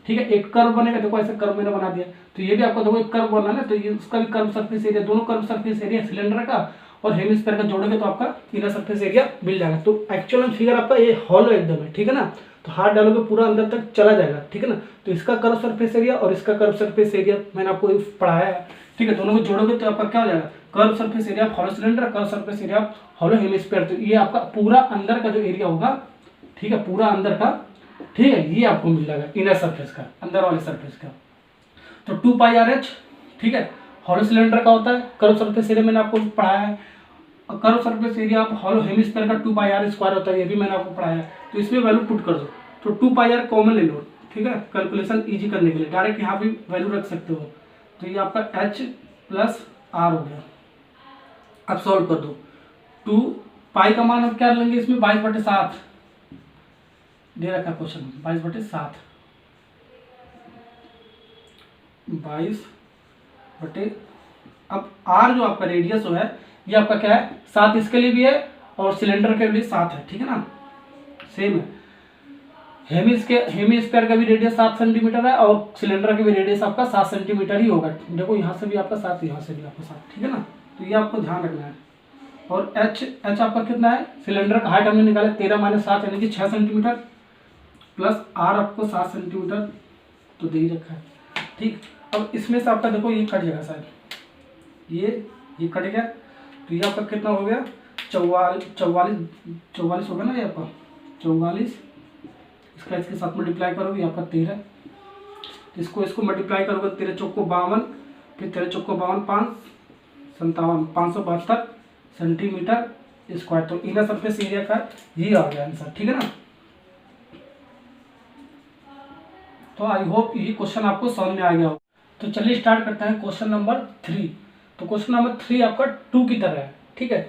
ठीक है। एक कर्व बनेगा, देखो ऐसे कर्व मैंने बना दिया, तो ये भी आपको देखो एक कर्व बना ना, तो ये उसका भी कर्व सरफेस एरिया, दोनों कर्व सरफेस एरिया सिलेंडर का और हेमिस्फीयर का जोड़ोगे तो आपका इनर सरफेस एरिया मिल जाएगा। तो एक्चुअल फिगर आपका ये हॉलो एकदम है, ठीक है ना। तो हाथ डालोगे पूरा अंदर तक चला जाएगा, ठीक है ना। तो इसका कर्व सरफेस एरिया और इसका कर्व सरफेस एरिया मैंने आपको पढ़ाया है, ठीक है। दोनों को जोड़ोगे तो आपका क्या हो जाएगा, curve surface area of hollow cylinder, curve surface area of hollow hemisphere. तो ये आपका पूरा अंदर का जो एरिया होगा, ठीक है, पूरा अंदर का, ठीक है, ये आपको मिल जाएगा इनर सरफेस का, अंदर वाले सरफेस का। तो 2 पाई आर एच, ठीक है, हॉलो सिलेंडर का होता है, कर्व सरफेस एरिया मैंने आपको पढ़ाया है। Curve surface area of hollow hemisphere का 2πr² होता है, ये भी मैंने आपको पढ़ाया है। तो इसमें वैल्यू पुट कर दो, तो 2πr कॉमन ले लो, ठीक है, कैलकुलेशन इजी करने के लिए डायरेक्ट यहाँ भी वैल्यू रख सकते हो। तो ये आपका h + r हो गया। अब सॉल्व कर दो, 2 पाई का मान अब क्या लेंगे इसमें 22/7 दे रखा क्वेश्चन, 22/7, 22 अब r जो आपका रेडियस है ये आपका क्या है 7, इसके लिए भी है और सिलेंडर के लिए 7 है, ठीक है ना, सेम है। हेमिस्फीयर का भी रेडियस 7 सेंटीमीटर है और सिलेंडर का भी रेडियस आपका 7 सेंटीमीटर ही होगा। देखो यहाँ से भी आपका 7, यहाँ से भी आपका 7, ठीक है ना, तो ये आपको ध्यान रखना है। और h आपका कितना है, सिलेंडर का हाइट हमने निकाला 13 - 7 यानी कि 6 सेंटीमीटर, प्लस r आपको 7 सेंटीमीटर तो दे ही रखा है, ठीक। अब इसमें से आपका देखो ये कट जाएगा शायद, ये कट गया, तो ये आपका कितना हो गया 44 होगा ना, ये आपका 44, इसका इसके साथ मल्टीप्लाई करोगे आपका 13, इसको मल्टीप्लाई करोगे 13 चौको 52, फिर 13 चौको 52 5 57 572 सेंटीमीटर स्क्वायर। तो इनर सरफेस एरिया का ये आ गया आंसर, ठीक है ना। तो आई होप ये क्वेश्चन आपको समझ में आ गया हो। तो चलिए स्टार्ट करते हैं क्वेश्चन नंबर 3। तो क्वेश्चन नंबर 3 आपका 2 की तरह है, ठीक है,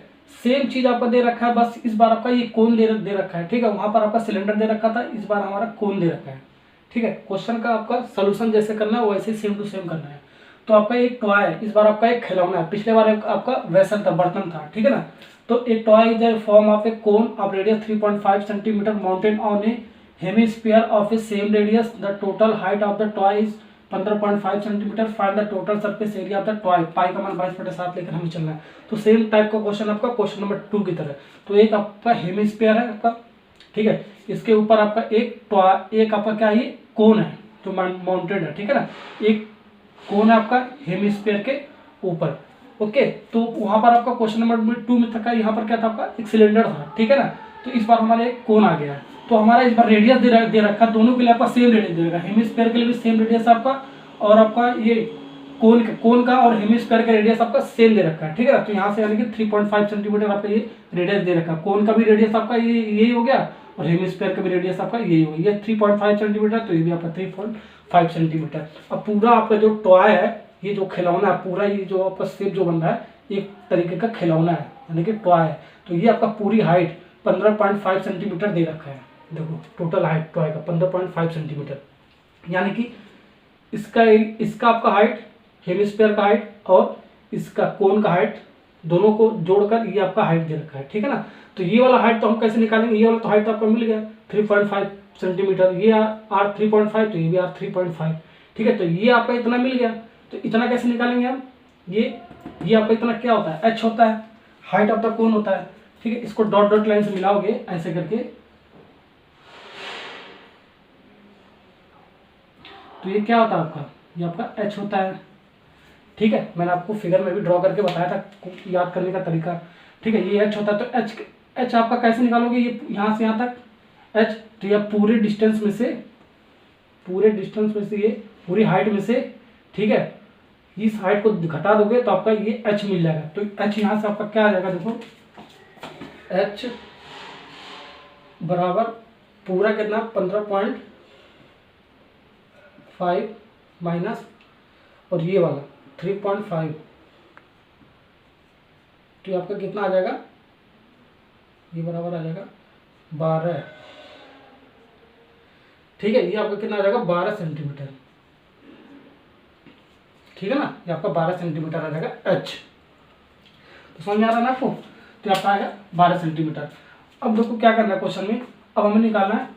सेम चीज आपका दे रखा है, बस इस बार आपका ये कोन दे रखा है, ठीक है, वहां पर आपका सिलेंडर दे रखा था, इस बार हमारा कोन दे रखा है, ठीक है। क्वेश्चन का आपका सोल्यूशन जैसे करना है वैसे सेम टू सेम करना है। तो आपका एक टॉय है, इस बार आपका एक खिलौना है, पिछले बार आपका वेसल था, बर्तन था, ठीक है ना। तो एक toy is the form of a cone of radius 3.5 centimetre mounted on a hemisphere of a same radius, the total height of the toy is 15.5 centimetre, find the total surface area of the toy, pi का मान 22/7 लेकर हमें चलना है। तो same type का question आपका question number 2 की तरह। तो एक आपका हेमिस्फीयर है आपका, ठीक है, इसके ऊपर आपका एक टॉय, एक आपका क्या है कोन है जो माउंटेड है, ठीक है ना, एक कोन है आपका हेमिस्फीयर के ऊपर, ओके। तो वहां पर आपका क्वेश्चन नंबर 2 में था, यहाँ पर क्या था आपका एक सिलेंडर था, ठीक है ना। तो इस बार हमारे एक कोन आ गया है, तो हमारा इस बार रेडियस दे रखा, दोनों के लिए आपका सेम रेडियस दे रखा, हेमिस्फीयर के लिए भी सेम रेडियस आपका, और आपका ये कोन का और हेमिस्फीयर का रेडियस आपका सेम दे रखा है, ठीक है ना। तो यहाँ से यानी कि 3.5 सेंटीमीटर आपका ये रेडियस दे रखा, कोन का भी रेडियस आपका ये यही हो गया और हेमिस्फीयर का भी रेडियस आपका यही हो गया, ये 3.5 सेंटीमीटर, तो ये भी आपका 3.5 सेंटीमीटर। अब पूरा आपका जो टॉय है, ये जो खिलौना है, पूरा ये जो आपका शेप जो बन रहा है एक तरीके का खिलौना है, यानी कि टॉय है। तो ये आपका पूरी हाइट 15.5 सेंटीमीटर दे रखा है, देखो टोटल हाइट टॉय का 15.5 सेंटीमीटर, यानी कि इसका आपका हाइट, हेमिस्फीयर का हाइट और इसका कोन का हाइट, दोनों को जोड़कर ये आपका हाइट दे रखा है, ठीक है ना। तो ये वाला हाइट तो हम कैसे निकालेंगे, ये वाला तो हाइट आपको मिल गया 3.5 सेंटीमीटर, ये आर 3.5, तो ये भी आर 3.5, ठीक है। तो ये आपका इतना मिल गया, तो इतना कैसे निकालेंगे हम, ये आपका इतना क्या होता है, एच होता है, हाइट ऑफ द कोन होता है, ठीक है। इसको डॉट डॉट लाइन से मिलाओगे ऐसे करके, तो ये क्या होता है आपका, ये आपका एच होता है, ठीक है। मैंने आपको फिगर में भी ड्रॉ करके बताया था याद करने का तरीका, ठीक है। ये एच होता है, तो एच आपका कैसे निकालोगे, ये यहाँ से यहाँ तक एच, तो ये पूरे डिस्टेंस में से ये पूरी हाइट में से, ठीक है, इस हाइट को घटा दोगे तो आपका ये एच मिल जाएगा। तो एच यहाँ से आपका क्या आ जाएगा, देखो एच बराबर पूरा कितना 15.5 माइनस और ये वाला 3.5, तो ये आपका कितना आ जाएगा, ये बराबर आ जाएगा 12, ठीक है। ये आपका कितना आ जाएगा 12 सेंटीमीटर, ठीक है ना, ये आपका 12 सेंटीमीटर आ जाएगा एच। तो समझ में आ रहा है ना आपको, तो आपका आएगा 12 सेंटीमीटर। अब देखो क्या करना है क्वेश्चन में, अब हमें निकालना है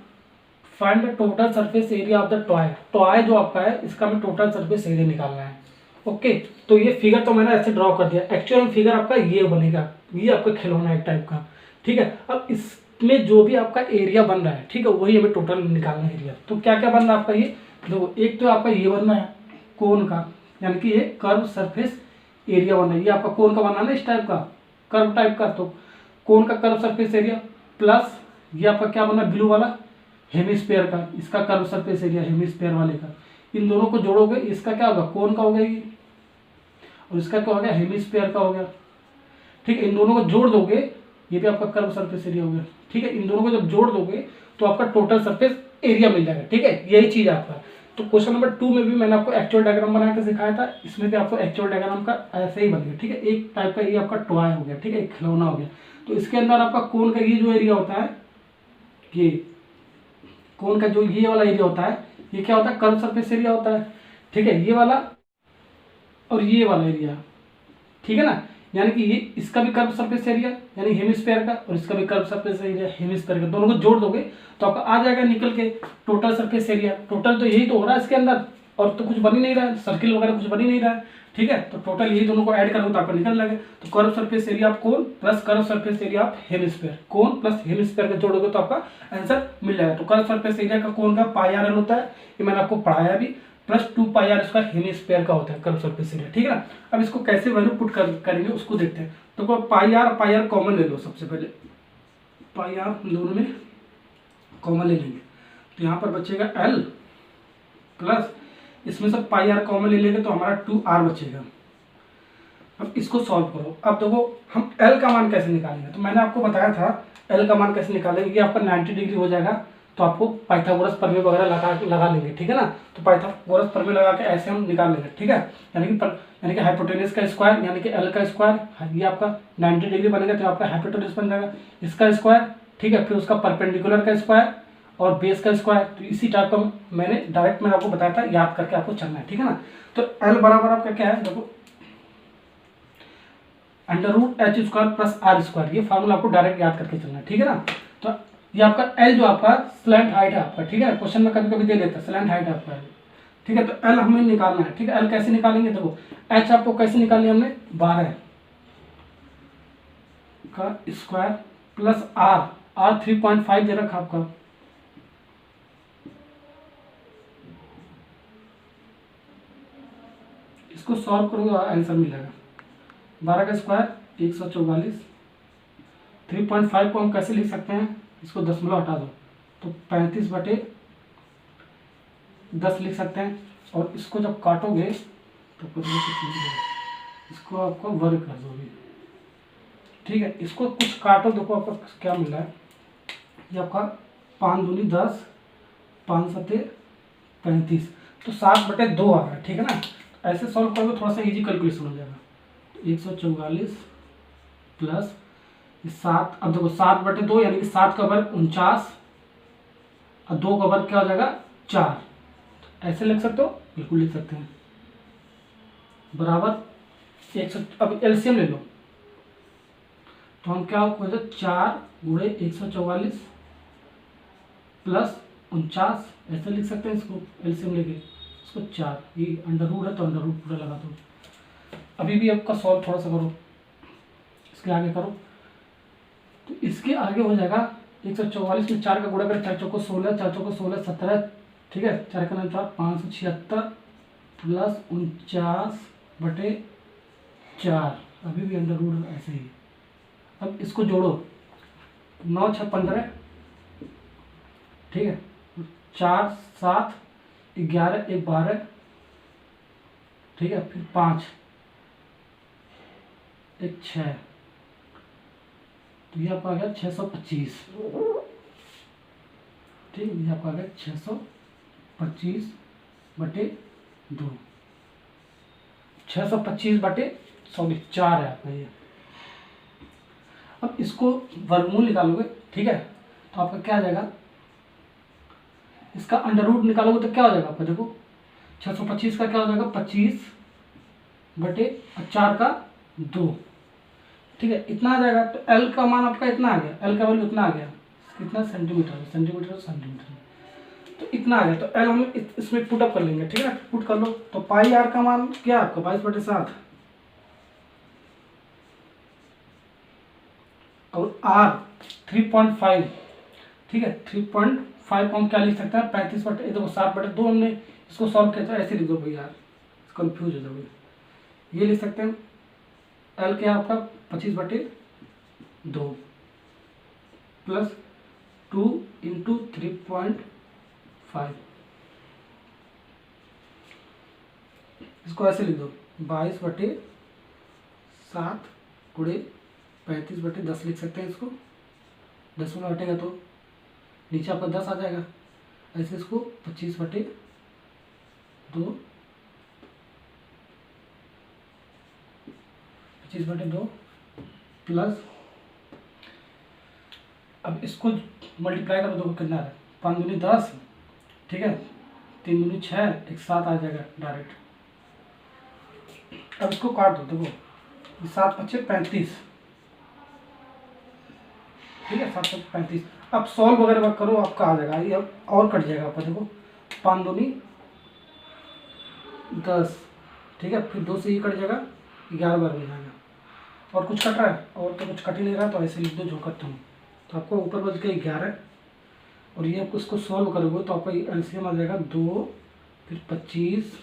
find the total surface area of the toy जो आपका है इसका हमें टोटल सरफेस एरिया निकालना है, ओके। तो ये फिगर तो मैंने ऐसे ड्रॉ कर दिया, एक्चुअल फिगर आपका ये बनेगा, ये आपका खिलौना एक टाइप का, ठीक है। अब इसमें जो भी आपका एरिया बन रहा है, ठीक है, वही हमें टोटल निकालना है एरिया। तो क्या क्या बन रहा है आपका, ये देखो एक तो आपका ये बनना है कोन का, यानी कि ये कर्व सरफेस एरिया बनना है, ये आपका कोन का बनना है ना इस टाइप का कर्व टाइप का, तो कोन का कर्व सरफेस एरिया प्लस ये आपका क्या बनना है ब्लू वाला हेमिस्फीयर का, इसका कर्व सरफेस एरिया हेमिस्फीयर वाले का, इन दोनों को जोड़ोगे इसका क्या होगा कोन का हो गया ये, और इसका क्या हो गया हेमिस्फीयर का हो गया, ठीक है, इन दोनों को जोड़ दोगे, ये भी आपका कर्व सरफेस एरिया हो गया। ठीक है, इन दोनों को जब जोड़ दोगे तो आपका टोटल सरफेस एरिया मिल जाएगा। ठीक है, यही चीज आपका। तो क्वेश्चन नंबर 2 में भी मैंने आपको एक्चुअल डायग्राम बना के सिखाया था, इसमें भी आपको एक्चुअल डायग्राम का ऐसे ही बन गया। ठीक है, एक टाइप का ये आपका टॉय हो गया। ठीक है, एक खिलौना हो गया। तो इसके अंदर आपका कोन का ये जो एरिया होता है, ये कोन का जो ये वाला एरिया होता है, ये क्या होता है, कर्व सरफेस एरिया होता है। ठीक है, ये वाला और ये वाला एरिया, ठीक है ना, यानी कि ये इसका भी कर्व सरफेस एरिया यानी हेमिस्फीयर का, और इसका भी कर्व सरफेस एरिया हेमिस्फीयर का, दोनों को जोड़ दोगे तो आपका आ जाएगा निकल के टोटल सरफेस एरिया। टोटल तो यही तो हो रहा है इसके अंदर, और तो कुछ बन ही नहीं रहा है, सर्किल वगैरह कुछ बन ही नहीं रहा है। ठीक है, तो टोटल यही दोनों को ऐड करोगे तो आपका निकल जाएगा। तो कर्व सरफेस एरिया आप cone plus curve surface area आप हेमिस्फीयर, कोन प्लस हेमिस्फीयर का जोड़ोगे तो आपका आंसर मिल जाएगा। तो कर्व सरफेस एरिया का कोन का पाई आर एल होता है, ये मैंने आपको पढ़ाया भी, प्लस 2 पाई आर इसका हेमिस्फीयर का होता है कर्व सरफेस एरिया। ठीक है ना, अब इसको कैसे वैल्यू पुट करेंगे उसको देखते हैं। तो पाई आर कॉमन ले लो, सबसे पहले पाई आर दोनों में कॉमन ले लेंगे, तो यहाँ पर बचेगा एल प्लस, इसमें से पाई आर कॉमन ले लेंगे तो हमारा 2r बचेगा। अब इसको सॉल्व करो। अब देखो हम L का मान कैसे निकालेंगे, तो मैंने आपको बताया था L का मान कैसे निकालेंगे, कि आपका 90 डिग्री हो जाएगा, तो आपको पाइथागोरस प्रमेय वगैरह लगा लेंगे। ठीक है ना, तो पाइथागोरस प्रमेय लगा के ऐसे हम निकाल लेंगे। ठीक है, यानी कि हाइपोटेनस का स्क्वायर यानी कि L का स्क्वायर, ये आपका 90 डिग्री बनेगा तो आपका हाइपोटेनस बन जाएगा, इसका स्क्वायर। ठीक है, फिर उसका परपेंडिकुलर का स्क्वायर और बेस का स्क्वायर। तो इसी टाइप का मैंने आपको बताया था, याद करके आपको चलना है। ठीक है ना, तो L बराबर आपका क्या है, देखो √h² प्लस r स्क्वायर, ये फार्मूला आपको डायरेक्ट याद करके चलना है। ठीक है ना, तो ये आपका L जो आपका स्लैंट हाइट है आपका, ठीक है, क्वेश्चन में कभी कभी दे देता है स्लैंट हाइट है आपका। ठीक है, तो L हमें निकालना है। ठीक है, L कैसे निकालेंगे, देखो h आपको कैसे निकालनी है, हमने 12 का स्क्वायर प्लस r 3.5 दे रखा आपका, इसको सॉल्व करोगे आंसर मिलेगा 12 का स्क्वायर 144। 3.5 को हम कैसे लिख सकते हैं, इसको दशमलव हटा दो तो 35/10 लिख सकते हैं, और इसको जब काटोगे तो कुछ इसको आपको वर्ग कर दोगे। ठीक है, इसको कुछ काटो, देखो आपका क्या मिल रहा है, ये आपका 5 दूनी 10, 5 सते 35, तो 7/2 आ रहा है। ठीक है ना, ऐसे सॉल्व करोगे थोड़ा सा इजी कैलकुलेशन हो जाएगा। 144 प्लस 7, अब देखो 7/2 यानी कि 7 का वर्ग 49 और 2 का वर्ग क्या हो जाएगा 4, ऐसे लिख सकते हो, बिल्कुल लिख सकते हैं, बराबर 100। अब एलसीएम ले लो तो हम क्या हो जाए 4 गुणे 144 प्लस 49, ऐसे लिख सकते हैं इसको, एलसीएम लेके इसको 4, ये अंडर रूट है तो अंडर रूट पूरा लगा दो। अभी भी आपका सॉल्व थोड़ा सा करो, इसके आगे करो, तो इसके आगे हो जाएगा 144 में 4 का गुणा करें, 4 चौको 16, 4 चौको 16 17। ठीक है, 4 का 4 576 प्लस 49/4, अभी भी अंडर रूट ऐसे ही। अब इसको जोड़ो, 9 6 15, ठीक है, 4 7 11 1 12, ठीक है, फिर 5 1 6, तो ये आपका आ गया 625। ठीक है, ये आपका आ गया 625/2, 625/4 है आपका ये। अब इसको वर्गमूल निकालोगे, ठीक है, तो आपका क्या आ जाएगा, इसका अंडर रूट निकालोगे तो क्या हो जाएगा आपका, देखो 625 का क्या हो जाएगा 25/4 का 2। ठीक है, इतना आ जाएगा, तो L का मान आपका इतना आ गया, L का वैल्यू इतना आ गया, कितना सेंटीमीटर सेंटीमीटर, तो इतना आ गया। तो L हम इसमें पुट अप कर लेंगे। ठीक है, पुट कर लो, तो पाई आर का मान क्या आपका 22/7 और R 3.5। ठीक है, 3.5 को हम क्या लिख सकते हैं 35 देखो 7/2, हमने इसको सॉल्व किया तो ऐसे लिख दो भैया, कंफ्यूज हो जाओगे, ये लिख सकते हैं L क्या आपका 25/2 प्लस 2 × 3.5, इसको ऐसे लिख दो 22/7 × 35/10 लिख सकते हैं इसको। 10 में हटेगा तो नीचे आपका 10 आ जाएगा। ऐसे इसको 25/2 प्लस, अब इसको मल्टीप्लाई करो तो कितना है, 5 दूनी 10, ठीक है, 3 दूनी 6, एक 7 आ जाएगा डायरेक्ट। अब इसको काट दो, देखो 7 5 35, ठीक है, 7 5 35। अब सॉल्व वगैरह करो, आपका आ जाएगा ये, अब और कट जाएगा आपका, देखो 5 दूनी 10, ठीक है, फिर 2 से ये कट जाएगा, 11 बार बन जाएगा। और कुछ कट रहा है, और तो कुछ कट ही नहीं रहा, तो ऐसे लिख दो जो करता हूँ। तो आपको ऊपर बच गया 11, और ये आपको इसको सॉल्व करोगे तो आपका एलसीएम आ जाएगा 2, फिर 25,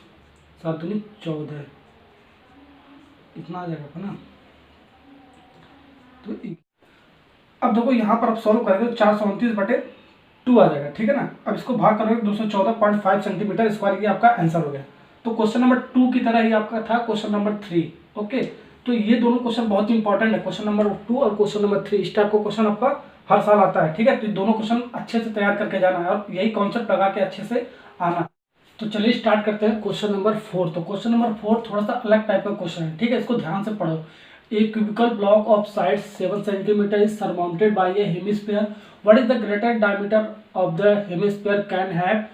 7 दूनी 14, इतना आ जाएगा ना। तो अब देखो यहाँ पर आप सॉल्व करेंगे तो 429/2 आ जाएगा, ठीक है ना। अब इसको भाग करोगे 214.5 सेंटीमीटर स्क्वायर, ये आपका आंसर हो गया। तो क्वेश्चन नंबर 2 की तरह ही आपका था क्वेश्चन नंबर 3। ओके, तो ये दोनों क्वेश्चन बहुत ही इंपॉर्टेंट है, क्वेश्चन नंबर 2 और क्वेश्चन नंबर 3। इस टाइप का क्वेश्चन आपका हर साल आता है, ठीक है। तो दोनों क्वेश्चन अच्छे से तैयार करके जाना है और यही कॉन्सेप्ट लगा के अच्छे से आना। तो चलिए स्टार्ट करते हैं क्वेश्चन नंबर 4। तो क्वेश्चन नंबर 4 थोड़ा सा अलग टाइप का क्वेश्चन है, ठीक है, इसको ध्यान से पढ़ो। A cubical block of size 7 cm is surmounted by a hemisphere. What is the greater diameter of the hemisphere can have?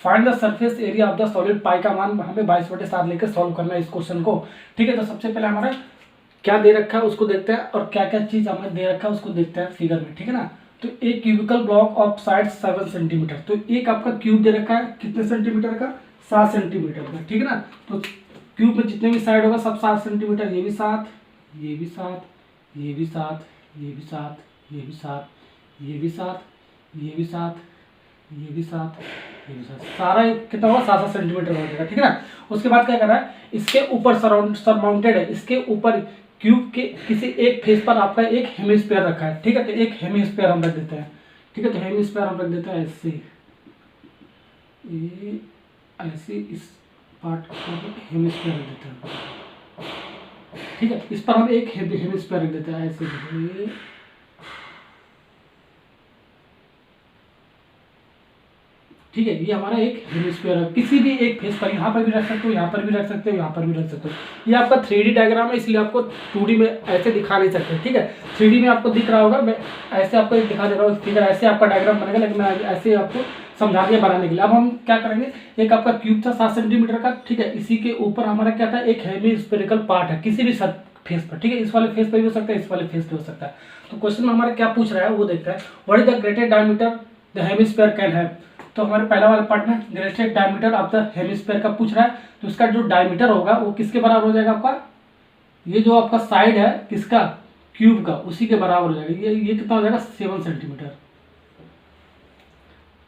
Find the surface area of the solid. पाई का मान हमें 22/7 लेकर सॉल्व करना है इस क्वेश्चन को, ठीक है। तो सबसे पहले हमारा क्या दे रखा है उसको देखते हैं, और क्या क्या चीज हमें दे रखा है उसको देखते हैं फिगर में, ठीक है ना। तो एक cubical block of side 7 centimetre, तो एक आपका क्यूब दे रखा है कितने सेंटीमीटर का, 7 सेंटीमीटर का, ठीक है ना। तो क्यूब में जितने भी साइड होगा सब 7 सेंटीमीटर, ये भी 7, ये भी 7, ये भी 7, ये भी 7, ये भी 7, ये भी 7, ये भी 7, ये भी 7, ये भी 7, सारा कितना होगा 7 सेंटीमीटर हो जाएगा, ठीक है ना। उसके बाद क्या कर रहा है, इसके ऊपर सरमाउंटेड है, इसके ऊपर क्यूब के किसी एक फेस पर आपका एक हेमिस्फीयर रखा है, ठीक है। तो एक हेमिस्फीयर हम रख देते हैं, ठीक है। तो हेमिस्फीयर हम रख देते हैं ऐसे, ये ऐसे इस पार्ट को हेमिस्फीयर रख देते हैं, ठीक है। इस पर हम एक हेमिस्फीयर रख देते हैं ऐसे, ठीक है। ये हमारा एक हेमिस्फीयर है, किसी भी एक फेस पर, यहाँ पर भी रख सकते हो, यहाँ पर भी रख सकते हो, यहाँ पर भी रख सकते हो। ये आपका 3D डायग्राम है, इसलिए आपको 2D में ऐसे दिखा नहीं सकते, ठीक है। 3D में आपको दिख रहा होगा, मैं ऐसे आपको दिखा दे रहा हूँ फिगर, ऐसे आपका डायग्राम बनेगा, लेकिन मैं ऐसे आपको समझा दिया बनाने के लिए। अब हम क्या करेंगे, एक आपका क्यूब था 7 सेंटीमीटर का, ठीक है, इसी के ऊपर हमारा क्या था, एक हेमिस्फेरिकल पार्ट है किसी भी फेस पर, ठीक है। इस वाले फेस पर भी हो सकता है, इस वाले फेस पे हो सकता है। तो क्वेश्चन में हमारा क्या पूछ रहा है वो देखते हैं। What is the greatest diameter the hemisphere can have. तो हमारे पहला वाला पार्ट में greatest diameter of the hemisphere का पूछ रहा है, तो इसका जो डायमीटर होगा वो किसके बराबर हो जाएगा आपका, ये जो आपका साइड है किसका, क्यूब का, उसी के बराबर हो जाएगा। ये कितना हो जाएगा 7 सेंटीमीटर,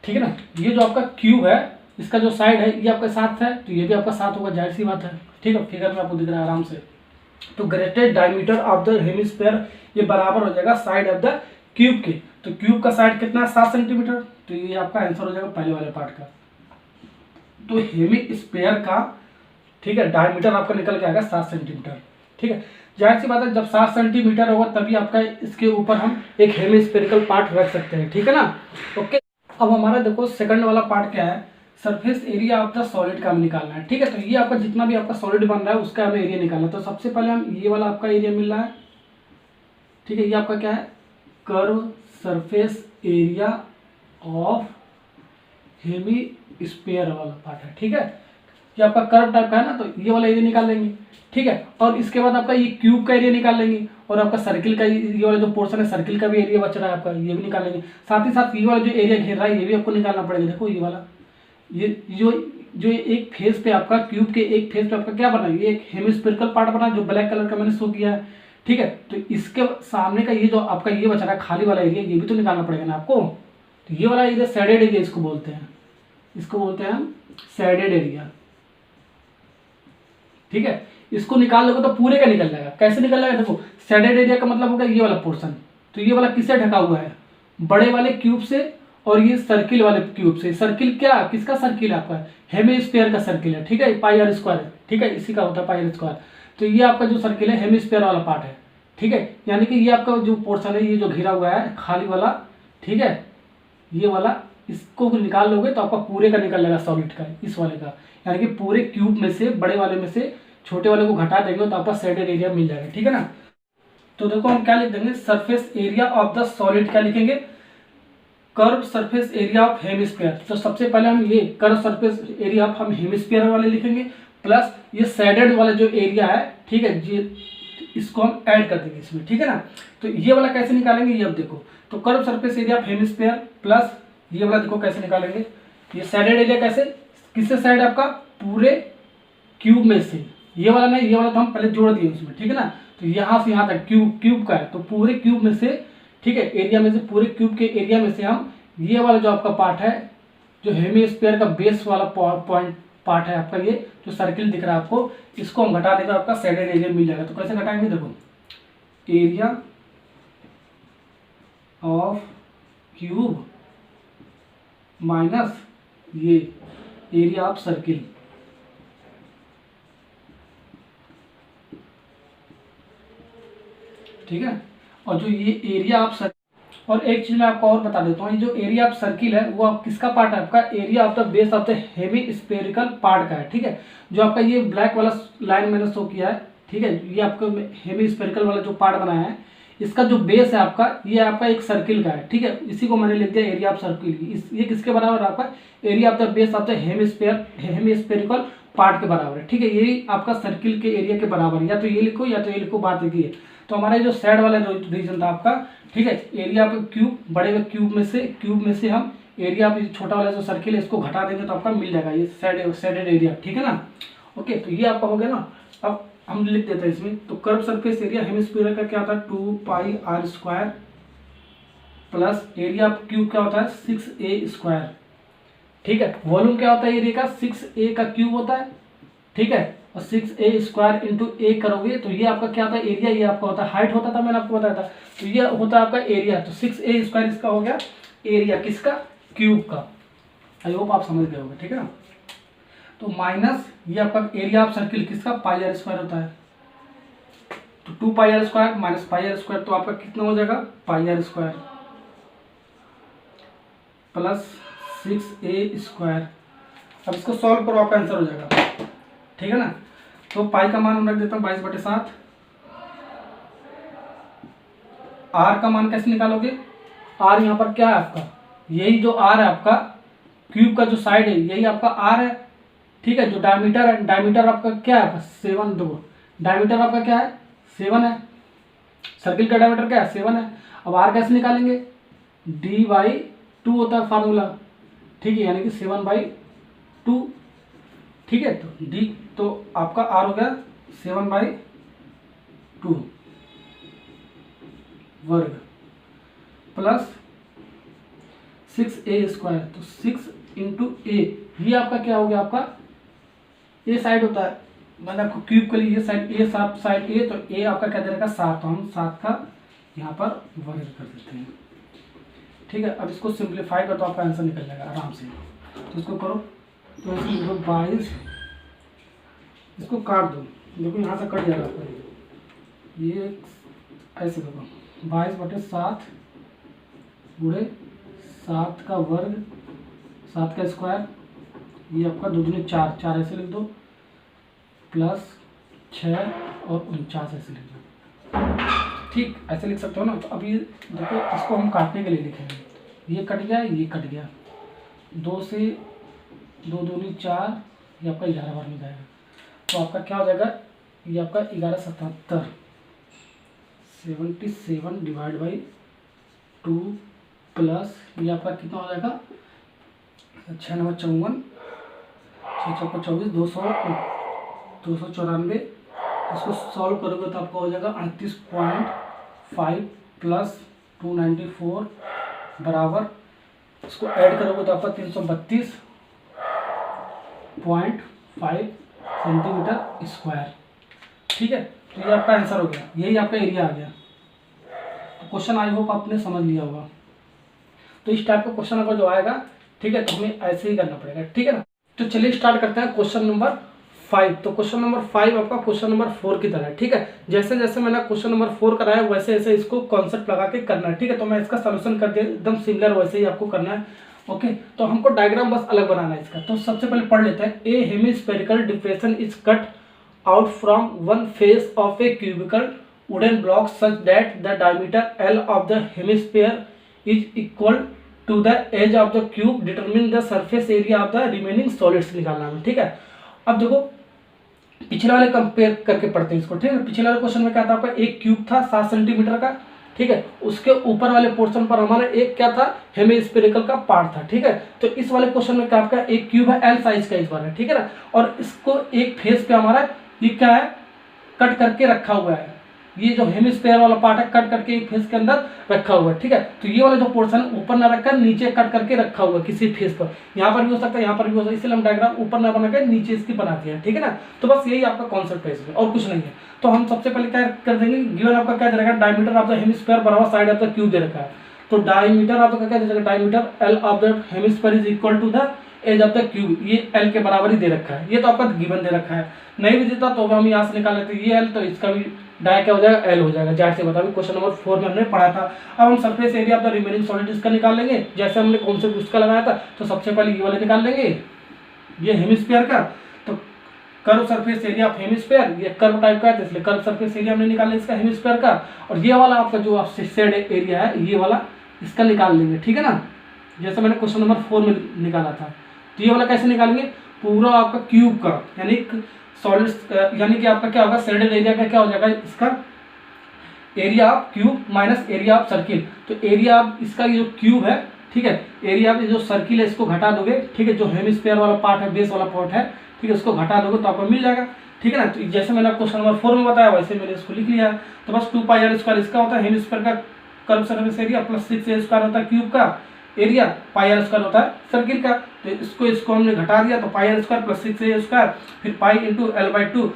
ठीक है ना। ये जो आपका क्यूब है इसका जो साइड है ये आपका 7 है, तो ये भी आपका 7 होगा, जाहिर सी बात है, ठीक है। फिगर में आपको दिख रहा है आराम से। तो greatest diameter of the hemisphere ये बराबर हो जाएगा साइड ऑफ द क्यूब के। तो क्यूब का साइड कितना है 7 सेंटीमीटर, तो ये आपका आंसर हो जाएगा पहले वाले पार्ट का। तो हेमिस्फीयर का, ठीक है, डायमीटर आपका निकल के आएगा 7 सेंटीमीटर, ठीक है। जाहिर सी बात है, जब 7 सेंटीमीटर होगा तभी आपका इसके ऊपर हम एक हेमिस्फेरिकल पार्ट रख सकते हैं, ठीक है ना। ओके, अब हमारा देखो सेकंड वाला पार्ट क्या है, surface area of the solid का हमें निकालना है, ठीक है। तो ये आपका जितना भी आपका सॉलिड बन रहा है उसका हमें एरिया निकालना है। तो सबसे पहले हम ये वाला आपका एरिया मिल रहा है, ठीक है, ये आपका क्या है, curve surface area of hemisphere वाला पार्ट है, ठीक है। ये आपका कर्व टाइप का है ना, तो ये वाला एरिया निकाल लेंगे, ठीक है। और इसके बाद आपका ये क्यूब का एरिया निकाल लेंगे, और आपका सर्किल का ये वाला जो पोर्शन है सर्किल का भी एरिया बच रहा है आपका, ये भी निकाल लेंगे। साथ ही साथ ये वाला जो एरिया घेर रहा है ये भी आपको निकालना पड़ेगा। देखो ये वाला, ये जो एक फेस पे आपका क्यूब के एक फेस पे आपका क्या बना है, ये एक हेमिस्फेरिकल पार्ट बना है जो ब्लैक कलर का मैंने शो किया है, ठीक है। तो इसके सामने का ये जो आपका ये बच रहा है खाली वाला एरिया, ये भी तो निकालना पड़ेगा ना आपको। तो ये वाला एरिया शेडेड एरिया इसको बोलते हैं, इसको बोलते हैं हम शेडेड एरिया, ठीक है। इसको निकाल लोगे तो पूरे का निकल जाएगा। कैसे निकल जाएगा, देखो शेडेड एरिया का मतलब होगा ये वाला पोर्शन, तो ये वाला किससे ढका हुआ है, बड़े वाले क्यूब से, और ये सर्किल वाले क्यूब से। सर्किल क्या, किसका सर्किल है आपका, हेमिस्फीयर का सर्किल है, ठीक है, पाई आर स्क्वायर, ठीक है, इसी का होता है पाई आर स्क्वायर। तो ये आपका जो सर्किल है हेमिस्फीयर वाला पार्ट है, ठीक है, यानी कि ये आपका जो पोर्शन है, ये जो घिरा हुआ है खाली वाला, ठीक है, ये वाला, इसको निकाल लोगे तो आपका पूरे का निकल लेगा सॉलिड का, इस वाले का, यानी कि पूरे क्यूब में से, बड़े वाले में से छोटे वाले को घटा देंगे तो आपका शेडेड एरिया मिल जाएगा। ठीक है ना। तो देखो हम क्या लिख देंगे, surface area of the solid क्या लिखेंगे, curve surface area of hemisphere. तो सबसे पहले हम ये कर्व सरफेस एरिया ऑफ हम हेमिस्फीयर वाले लिखेंगे, प्लस ये शेडेड वाला जो एरिया है, ठीक है जी, इसको हम ऐड कर देंगे इसमें। ठीक है ना। तो ये वाला कैसे निकालेंगे, ये अब देखो, तो curve surface area of hemisphere plus ये वाला देखो कैसे निकालेंगे, ये शेडेड एरिया कैसे, किससे साइड आपका, पूरे क्यूब में से, ये वाला नहीं, ये वाला तो हम पहले जोड़ दिए उसमें। ठीक है ना। तो यहाँ से यहाँ तक क्यूब का है, तो पूरे क्यूब में से, ठीक है, एरिया में से, पूरे क्यूब के एरिया में से हम ये वाला जो आपका पार्ट है, जो हेमिस्फीयर का बेस वाला पॉइंट पार्ट है आपका, ये जो सर्किल दिख रहा है आपको, इसको हम घटा देंगे, आपका शेडेड एरिया मिल जाएगा। तो कैसे घटाएंगे, देखो, एरिया ऑफ क्यूब माइनस ये एरिया ऑफ सर्किल, ठीक है। और जो ये एरिया ऑफ सर्किल, और एक चीज मैं आपको और बता देता हूँ, ये जो एरिया ऑफ सर्किल है वो आप किसका पार्ट है, आपका area of the base of the hemispherical part का है। ठीक है। जो आपका ये ब्लैक वाला लाइन मैंने शो किया है, ठीक है, ये आपका हेमिस्फेरिकल वाला जो पार्ट बनाया है, इसका जो बेस है आपका, ये आपका एक सर्किल का है। ठीक है। इसी को मैंने लिख दिया एरिया ऑफ सर्किल। ये किसके बराबर है, आपका area of the base of the hemispherical part के बराबर है। ठीक है। यही आपका सर्किल के एरिया के बराबर है, या तो ये लिखो या तो ये लिखो, बात एक ही है। तो हमारा जो साइड वाला रीजन था आपका, ठीक है, एरिया ऑफ क्यूब, बड़े हुए क्यूब में से हम एरिया ऑफ छोटा वाला जो सर्किल है इसको घटा देंगे तो आपका मिल जाएगा ये शेडेड एरिया। ठीक है ना। ओके, तो ये आपका हो गया ना। अब हम लिख देते हैं इसमें, तो कर्व सरफेस एरिया हेमिस्फीयर का क्या होता है, 2πr² plus area of cube क्या होता है, 6a²। ठीक है। वॉल्यूम क्या होता है एरिया का, 6a का क्यूब होता है। ठीक है। और 6a² इंटू a करोगे तो ये आपका क्या होता है, एरिया, ये आपका होता है हाइट होता था, मैंने आपको बताया था। तो ये होता है आपका एरिया। तो 6a² इसका हो गया एरिया, किसका, क्यूब का। आई होप आप समझ गए होंगे। ठीक है ना। तो माइनस ये आपका एरिया ऑफ सर्किल किसका, πr² होता है। तो 2πr² माइनस πr² तो आपका कितना हो जाएगा, πr² प्लस 6a²। अब इसको सॉल्व करो, आपका आंसर हो जाएगा। ठीक है ना। तो पाई का मान हम रख देता हूँ 22/7। आर का मान कैसे निकालोगे, आर यहाँ पर क्या है आपका, यही जो आर है आपका क्यूब का जो साइड है, यही आपका आर है। ठीक है। जो डायमीटर है, डायमीटर आपका क्या है, 7, दो डायमीटर आपका क्या है, 7 है। सर्किल का डायमीटर क्या है, 7 है। अब आर कैसे निकालेंगे, d/2 होता है फार्मूला। ठीक है, यानी कि 7/2। ठीक है। तो डी, तो आपका आर हो गया 7/2 वर्ग प्लस 6a²। तो 6 इंटू ए, ये आपका क्या हो गया, आपका ए साइड होता है, मैंने आपको क्यूब के लिए ये साइड ए, साइड ए, तो ए आपका क्या दे रहेगा 7। तो हम 7 का यहाँ पर वर्ग कर देते हैं। ठीक है। अब इसको सिंप्लीफाई कर तो आपका आंसर निकल जाएगा आराम से। तो इसको करो, तो इसमें 22, इसको काट दो, देखो यहाँ से कट जाएगा आपका, ये ऐसे देखो 22/7 गुणे 7 का वर्ग, 7 का स्क्वायर, ये आपका 2 दूनी 4, 4 ऐसे लिख दो, प्लस 6 और 49 ऐसे लिख दो। ठीक, ऐसे लिख सकते हो ना। तो अभी देखो, इसको हम काटने के लिए लिखेंगे, ये कट गया, ये कट गया, 2 से 2 दूनी 4, ये आपका 11 बार में जाएगा। तो आपका क्या हो जाएगा, ये आपका 1177 77 डिवाइड बाई 2 प्लस ये आपका कितना हो जाएगा, 6 9 54, 6 चौका 24, 294। इसको सॉल्व करोगे तो आपका हो जाएगा 38.5 प्लस 294 बराबर, इसको ऐड करोगे तो आपका 332.5 सेंटीमीटर स्क्वायर। ठीक है। तो ये आपका आंसर हो गया, यही आपका एरिया आ गया। तो क्वेश्चन आई होप आपने समझ लिया होगा। तो इस टाइप का क्वेश्चन अगर जो आएगा, ठीक है, तो हमें ऐसे ही करना पड़ेगा। ठीक है ना। तो चलिए स्टार्ट करते हैं क्वेश्चन नंबर 5। तो क्वेश्चन नंबर 5 आपका क्वेश्चन नंबर 4 की तरह है, ठीक है। जैसे जैसे मैंने क्वेश्चन नंबर 4 कराया वैसे वैसे इसको कॉन्सेप्ट लगा के करना है, ठीक है। तो मैं इसका सोल्यूशन कर दिया, एकदम सिमिलर वैसे ही आपको करना है, ओके। तो हमको डायग्राम बस अलग बनाना है इसका। तो सबसे पहले पढ़ लेते हैं। A hemispherical depression is cut out from one face of a cubical wooden block such that the diameter L of the hemisphere is equal to the edge of the cube, determine the surface area of the remaining solids निकालना है, ठीक है। अब देखो पिछले वाले compare करके पढ़ते हैं इसको, ठीक है। पिछले वाले क्वेश्चन में क्या था आपका, एक क्यूब था 7 सेंटीमीटर का, ठीक है। उसके ऊपर वाले पोर्शन पर हमारा एक क्या था, हेमिस्फेरिकल का पार्ट था, ठीक है। तो इस वाले क्वेश्चन में क्या आपका एक क्यूब है एल साइज का इस बार है, ठीक है ना। और इसको एक फेस पे हमारा ये क्या है, कट करके रखा हुआ है। ये जो हेमिस्फीयर वाला पार्ट है कट करके एक फेस के अंदर रखा हुआ है, ठीक है। तो ये वाला जो पोर्शन ऊपर ना रखकर नीचे कट करके रखा हुआ है किसी फेस पर, यहाँ पर भी हो सकता है, यहाँ पर भी हो सकता है, इसलिए हम डायग्राम ऊपर ना बना के नीचे इसकी बना दिया है, ठीक है ना। तो बस यही आपका कॉन्सेप्ट है इसमें, और कुछ नहीं है। तो हम सबसे पहले क्या कर देंगे, गिवन आपका क्या दे रखा है, डायमीटर ऑफ द हेमिस्फीयर बराबर साइड ऑफ द क्यूब दे रखा है। तो डायमीटर ऑफ द क्या दे रखा है, diameter L of the hemisphere is equal to the edge of the cube, ये एल के बराबर ही दे रखा है। ये तो आपका गिवन दे रखा है, नहीं भी देता तो हम यहाँ से निकाल लेते हैं, ये एल तो इसका भी डाय क्या हो जाएगा, एल हो जाएगा, जाहिर से बता। क्वेश्चन नंबर 4 में हमने पढ़ा था। अब हम surface area of the remaining solid इसका निकाल लेंगे, जैसे हमने कॉन्सेप्ट उसका लगाया था। तो सबसे पहले ये वाले निकाल लेंगे, ये हेमिस्फीयर का। तो curve surface area of hemisphere, ये कर्व टाइप का है, इसलिए कर्व सरफेस एरिया हमने निकाला इसका हेमिस्फीयर का। और ये वाला आपका जो शेड एरिया है, ये वाला इसका निकाल लेंगे, ठीक है ना, जैसे मैंने क्वेश्चन नंबर 4 में निकाला था। तो ये वाला कैसे निकालेंगे, पूरा आपका क्यूब का, यानी सॉलिड, यानी कि आपका क्या होगा, शेडेड एरिया का क्या हो जाएगा, इसका area of cube minus area of circle. तो एरिया ऑफ इसका ये जो क्यूब है, ठीक है, एरिया ऑफ जो सर्किल है इसको घटा दोगे, ठीक है, जो हेमिस्फीयर वाला पार्ट है, बेस वाला पार्ट है, ठीक है, उसको घटा दोगे तो आपको मिल जाएगा, ठीक है ना। तो जैसे मैंने क्वेश्चन नंबर 4 में बताया वैसे मैंने इसको लिख लिया। तो बस 2 पाई आर स्क्वायर इसका होता है हेमिस्फीयर का curve surface area, plus 6 A square होता है क्यूब का एरिया, पाई आर स्क्वायर होता है सर्किल का। तो इसको हमने घटा दिया, तो pi are square plus 6 A square, फिर pi into L by 2।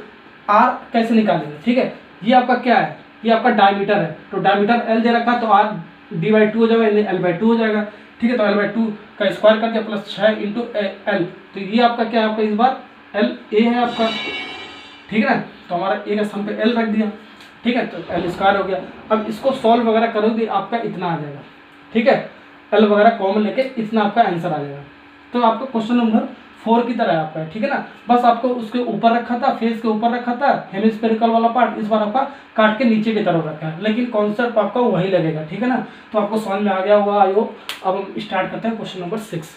R कैसे निकालेंगे, ठीक है, ये आपका क्या है, ये आपका डायमीटर है। तो डायमीटर एल दे रखा, तो आर डी बाई 2 हो जाएगा, एल बाई 2 हो जाएगा, ठीक है। तो एल बाई 2 का स्क्वायर कर दिया, प्लस 6 इंटू एल। तो ये आपका क्या है, आपका इस बार एल ए है आपका, ठीक है ना। तो हमारा ए का स्थान पे एल रख दिया, ठीक है। तो एल स्क्वायर हो गया। अब इसको सॉल्व वगैरह करोगे आपका इतना आ जाएगा, ठीक है, एल वगैरह कॉमन लेके इतना आपका आंसर आ जाएगा। तो आपका क्वेश्चन नंबर 4 की तरह आपका है, ठीक है ना। बस आपको उसके ऊपर रखा था, फेस के ऊपर रखा था हेमिस्फेरिकल वाला पार्ट, इस बार आपका काट के नीचे की तरफ रखा है, लेकिन कॉन्सेप्ट आपका वही लगेगा, ठीक है ना। तो आपको समझ में आ गया होगा आई होप। अब हम स्टार्ट करते हैं क्वेश्चन नंबर 6।